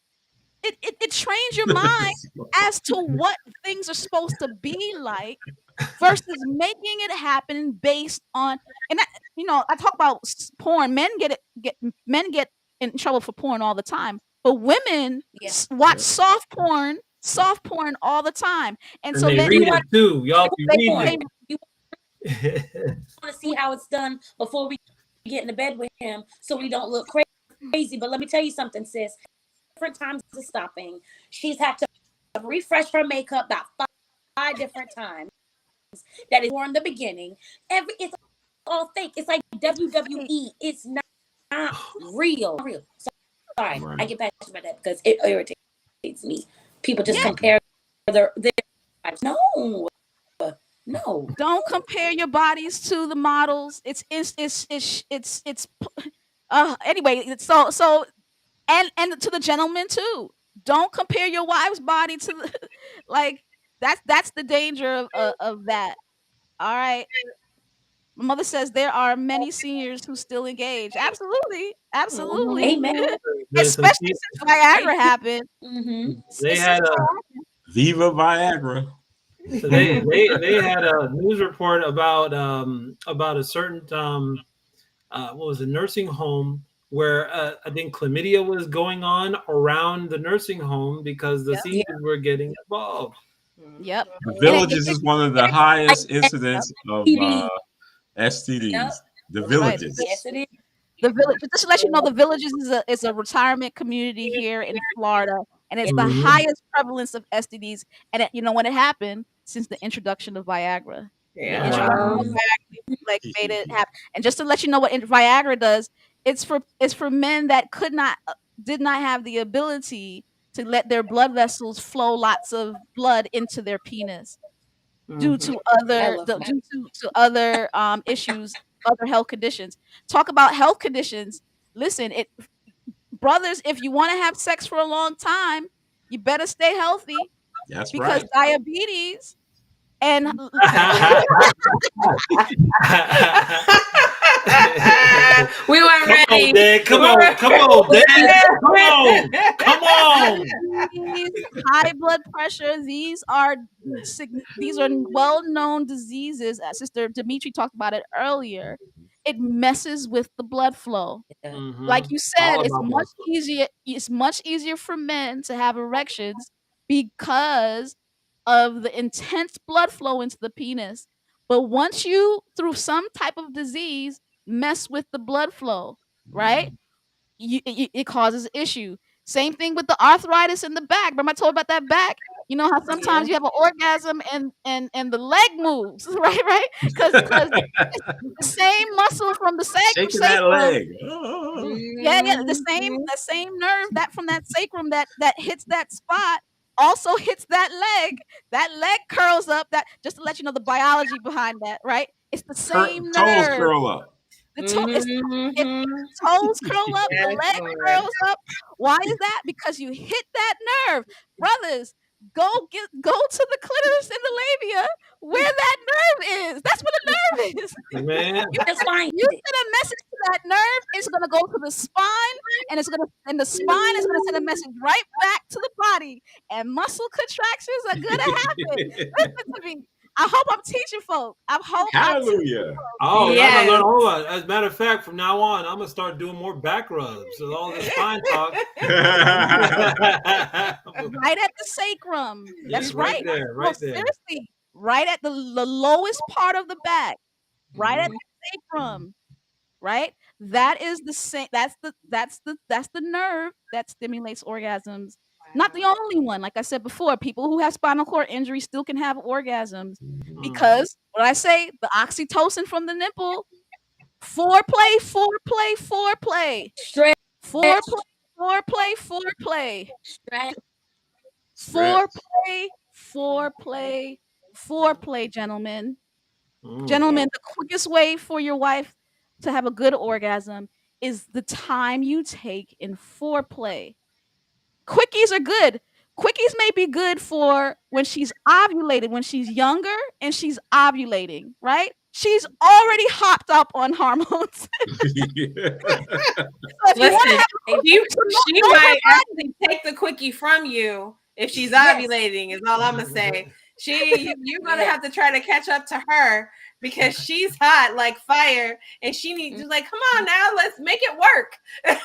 It trains your mind as to what things are supposed to be like, versus making it happen based on. And I talk about porn. Men get in trouble for porn all the time, but women watch soft porn all the time, and so they read it too. Y'all be reading it. to see how it's done before we get into bed with him, so we don't look crazy. But let me tell you something, sis. Different times of stopping. She's had to refresh her makeup about five different times. That is more in the beginning. It's all fake. It's like WWE. It's not real. Sorry, Right. I get passionate about that because it irritates me. People just compare their lives. No. Don't compare your bodies to the models. Anyway. So and to the gentlemen too. Don't compare your wife's body to the like. That's the danger of that. All right. My mother says there are many seniors who still engage. Absolutely. Amen. Especially since Viagra happened. They had a Viva Viagra. So they had a news report about a certain what was it, nursing home where I think chlamydia was going on around the nursing home because the seniors were getting involved. Yep. The Villages is one of the highest incidents of STDs. Yep. The Villages. Yes, it is. The Village, just to let you know, the Villages is a retirement community here in Florida, and it's the highest prevalence of STDs. And when it happened since the introduction of Viagra, the introduction of Viagra made it happen. And just to let you know what Viagra does, it's for men that did not have the ability to let their blood vessels flow lots of blood into their penis due to other issues, other health conditions. Talk about health conditions. Listen, brothers, if you want to have sex for a long time, you better stay healthy. That's because right. Diabetes and we weren't ready. Come on, Dad. Come on. High blood pressure. These are well-known diseases. Sister Dimitri talked about it earlier. It messes with the blood flow. Mm-hmm. Like you said, it's much easier. It's much easier for men to have erections because of the intense blood flow into the penis. But once you, through some type of disease, mess with the blood flow, right? It causes issue. Same thing with the arthritis in the back. Remember I told you about that back? You know how sometimes you have an orgasm and the leg moves, right? Because it's the same muscle from the sacrum. Shaking that leg. Yeah, the same nerve from that sacrum that hits that spot also hits that leg. That leg curls up. That just to let you know the biology behind that, right? It's the same nerve. Toes curl up. The toes curl up, the leg curls up. Why is that? Because you hit that nerve. Brothers, go to the clitoris and the labia where that nerve is. That's where the nerve is. Man. You send a message to that nerve, it's gonna go to the spine, and the spine is gonna send a message right back to the body. And muscle contractions are gonna happen. Listen to me. I hope I'm teaching folks. Hallelujah. Oh, yes. I gotta learn all that. As a matter of fact, from now on, I'm gonna start doing more back rubs and all this spine talk. Right at the sacrum. That's right. There. Seriously, right at the lowest part of the back. Right at the sacrum. Right? That is the same. That's the nerve that stimulates orgasms. Not the only one. Like I said before, people who have spinal cord injury still can have orgasms because what I say, the oxytocin from the nipple, foreplay. Stretch. Foreplay, gentlemen. Gentlemen, the quickest way for your wife to have a good orgasm is the time you take in foreplay. Quickies are good. Quickies may be good for when she's ovulated, when she's younger and she's ovulating, right? She's already hopped up on hormones. Listen, she might actually take the quickie from you if she's ovulating, is all I'm gonna say. You're gonna have to try to catch up to her because she's hot like fire and she needs to come on now, let's make it work. So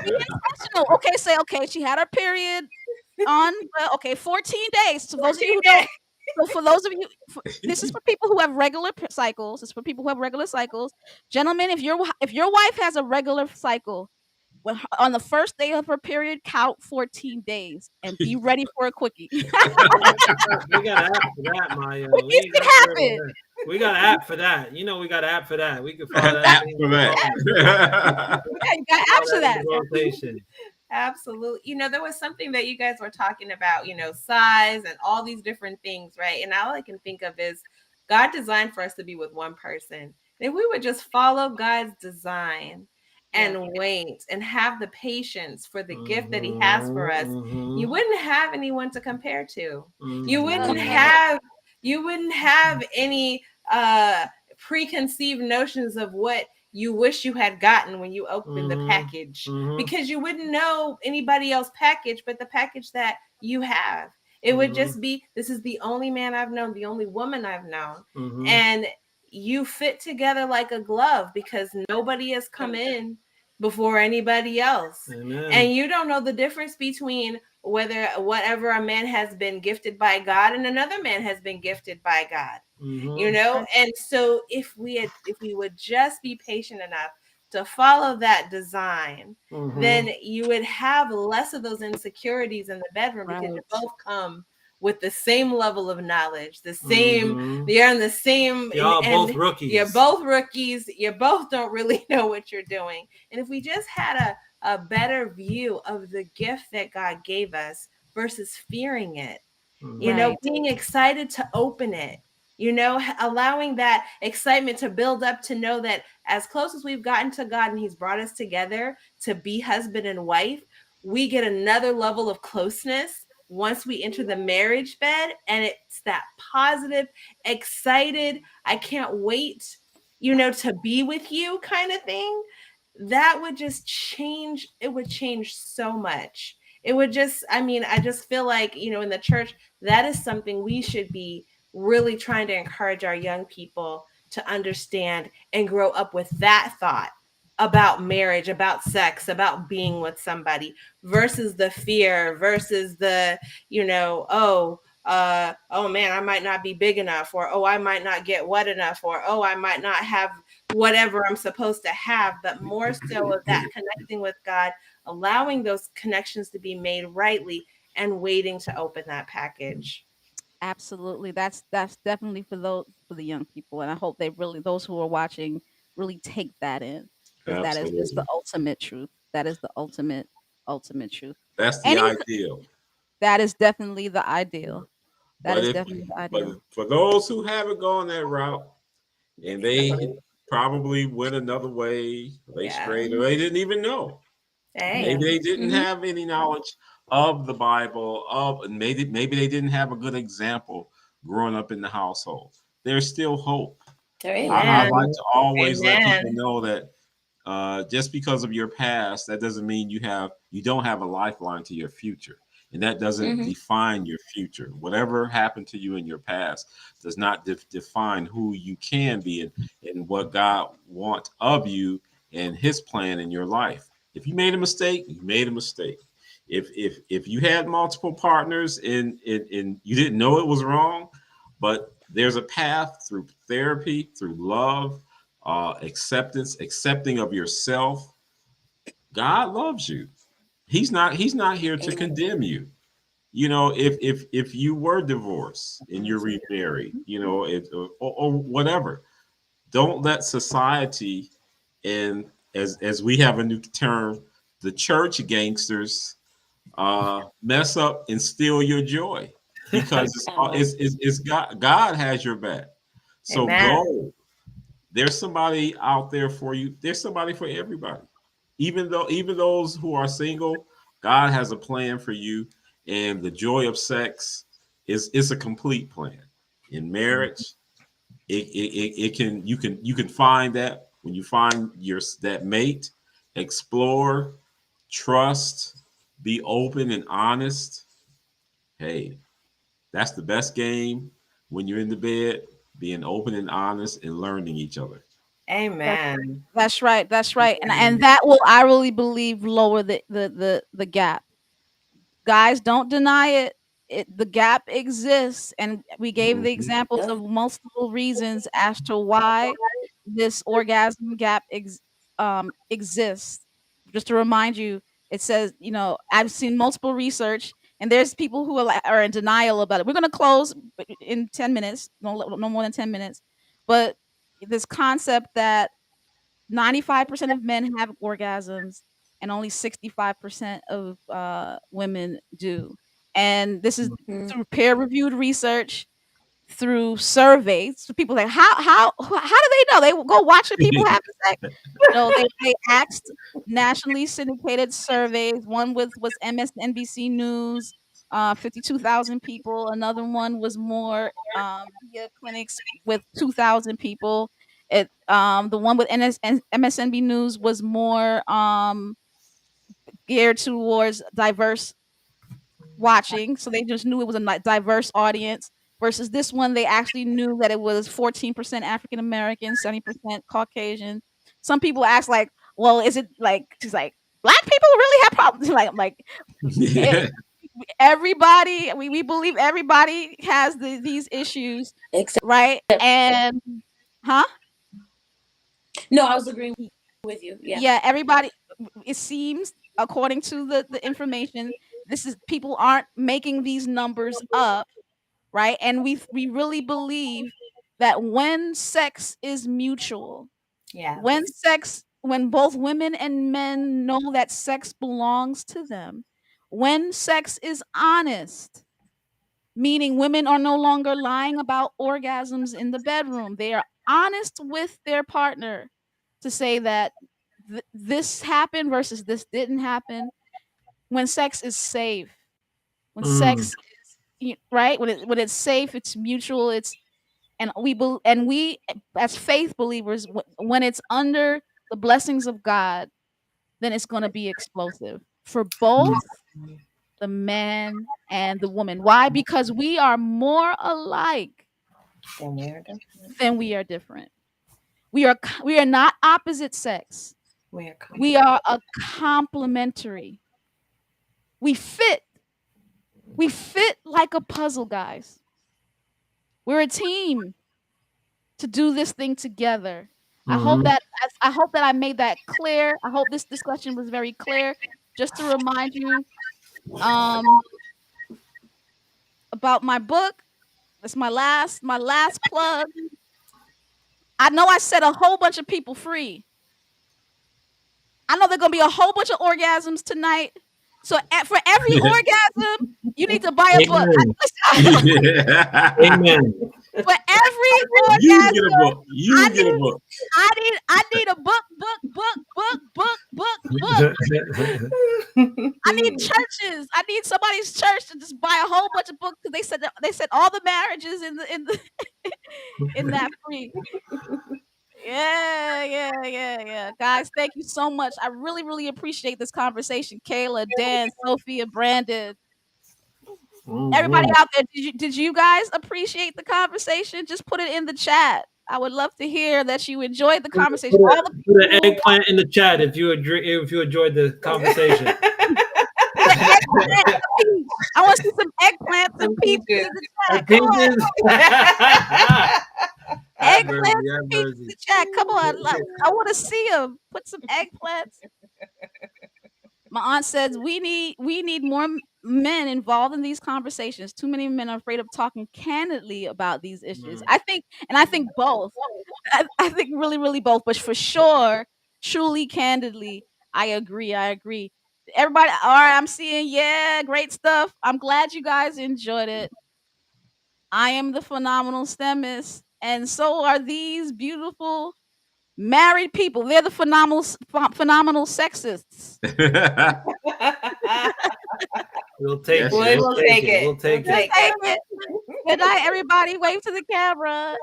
be intentional. Okay, she had her period on 14 days. So those of you who don't So for those of you, this is for people who have regular cycles. It's for people who have regular cycles. Gentlemen, if your wife has a regular cycle, on the first day of her period, count 14 days and be ready for a quickie. We got an app for that, Maya. Quickies We can got happen. we got an app for that. You know, we got an app for that. We can follow that App thing for on the that. Yeah, you got follow apps for that in that. rotation. Absolutely. There was something that you guys were talking about, size and all these different things, right? And all I can think of is God designed for us to be with one person. If we would just follow God's design and wait and have the patience for the gift that he has for us, you wouldn't have anyone to compare to. You wouldn't have any preconceived notions of what you wish you had gotten when you opened the package, because you wouldn't know anybody else's package but the package that you have. It would just be, this is the only man I've known, the only woman I've known. And you fit together like a glove because nobody has come in before anybody else. Amen. And you don't know the difference between whatever a man has been gifted by God and another man has been gifted by God. And so if we would just be patient enough to follow that design, then you would have less of those insecurities in the bedroom, because you both come with the same level of knowledge, the same, you're in the same, y'all both rookies. You're both rookies. You both don't really know what you're doing. And if we just had a better view of the gift that God gave us versus fearing it, being excited to open it, allowing that excitement to build up, to know that as close as we've gotten to God and he's brought us together to be husband and wife, we get another level of closeness once we enter the marriage bed. And it's that positive, excited, I can't wait, to be with you kind of thing. That would just change. It would change so much. It would just, I just feel like, in the church, that is something we should be really trying to encourage our young people to understand and grow up with, that thought about marriage, about sex, about being with somebody, versus the fear, versus the, oh man, I might not be big enough, or oh, I might not get wet enough, or oh, I might not have whatever I'm supposed to have, but more so of that connecting with God, allowing those connections to be made rightly, and waiting to open that package. Absolutely. That's definitely for the young people, and I hope those who are watching really take that in, because that is just the ultimate truth. That is the ultimate truth. That's the ideal. That is definitely the ideal. That is definitely the ideal. But for those who haven't gone that route, and they probably went another way, they strayed, or they didn't even know. Maybe they didn't have any knowledge of the Bible, maybe they didn't have a good example growing up in the household. There's still hope. I like to always let people know that just because of your past, that doesn't mean you don't have a lifeline to your future. And that doesn't define your future. Whatever happened to you in your past does not define who you can be and what God wants of you and his plan in your life. If you made a mistake, you made a mistake. If you had multiple partners and you didn't know it was wrong, but there's a path through therapy, through love, accepting of yourself. God loves you. He's not here to condemn you. If you were divorced and you're remarried, or whatever, don't let society, and as we have a new term, the church gangsters, mess up and steal your joy, because it's God has your back. So go. There's somebody out there for you. There's somebody for everybody. Even those who are single, God has a plan for you, and the joy of sex is a complete plan. In marriage, you can find that when you find that mate. Explore, trust, be open and honest. Hey, that's the best game when you're in the bed, being open and honest and learning each other. Amen. That's right. And that will, I really believe, lower the gap. Guys, don't deny it. the gap exists, and we gave the examples of multiple reasons as to why this orgasm gap exists. Just to remind you, it says, I've seen multiple research, and there's people who are in denial about it. We're going to close in 10 minutes, no more than 10 minutes. But this concept that 95% of men have orgasms and only 65% of women do. And this is through peer-reviewed research, through surveys. So people like, how do they know? They go watch the people have sex. They asked nationally syndicated surveys. One was MSNBC News, 52,000 people. Another one was more via clinics with 2,000 people. The one with MSNBC News was more geared towards diverse watching, so they just knew it was a diverse audience. Versus this one, they actually knew that it was 14% African American, 70% Caucasian. Some people ask, like, well, is it like, she's like, black people really have problems? Like everybody, we believe everybody has these issues, right? And no, I was agreeing with you. Yeah, everybody. It seems, according to the information, people aren't making these numbers up, right? And we really believe that when sex is mutual, when both women and men know that sex belongs to them, when sex is honest, meaning women are no longer lying about orgasms in the bedroom, they are honest with their partner to say that this happened versus this didn't happen. When sex is safe, when sex is right, when it's safe, it's mutual, and we as faith believers, when it's under the blessings of God, then it's going to be explosive for both the man and the woman. Why? Because we are more alike than we are different. We are not opposite sex. We are a complementary. We fit like a puzzle, guys. We're a team to do this thing together. I hope that I made that clear. I hope this discussion was very clear. Just to remind you about my book. That's my last plug. I know I set a whole bunch of people free. I know there's going to be a whole bunch of orgasms tonight. So for every orgasm, you need to buy a book. Amen. For every orgasm, you get a book. I need a book. I need churches. I need somebody's church to just buy a whole bunch of books, because they said all the marriages in the in that free. Yeah. Guys, thank you so much. I really, really appreciate this conversation. Kayla, Dan, Sophia, Brandon. Everybody out there, did you guys appreciate the conversation? Just put it in the chat. I would love to hear that you enjoyed the conversation. Put an eggplant in the chat if you enjoyed the conversation. I want to see some eggplants and peaches in the chat. Come on. Eggplants and peaches in the chat. Come on. I want to see them. Put some eggplants. My aunt says we need more men involved in these conversations. Too many men are afraid of talking candidly about these issues. I think both. I think really, really both. But for sure, truly candidly, I agree. Everybody, all right, I'm seeing, great stuff. I'm glad you guys enjoyed it. I am the phenomenal STEMist, and so are these beautiful married people. They're the phenomenal sexists. We'll take it. We'll take it. Good night, everybody. Wave to the camera.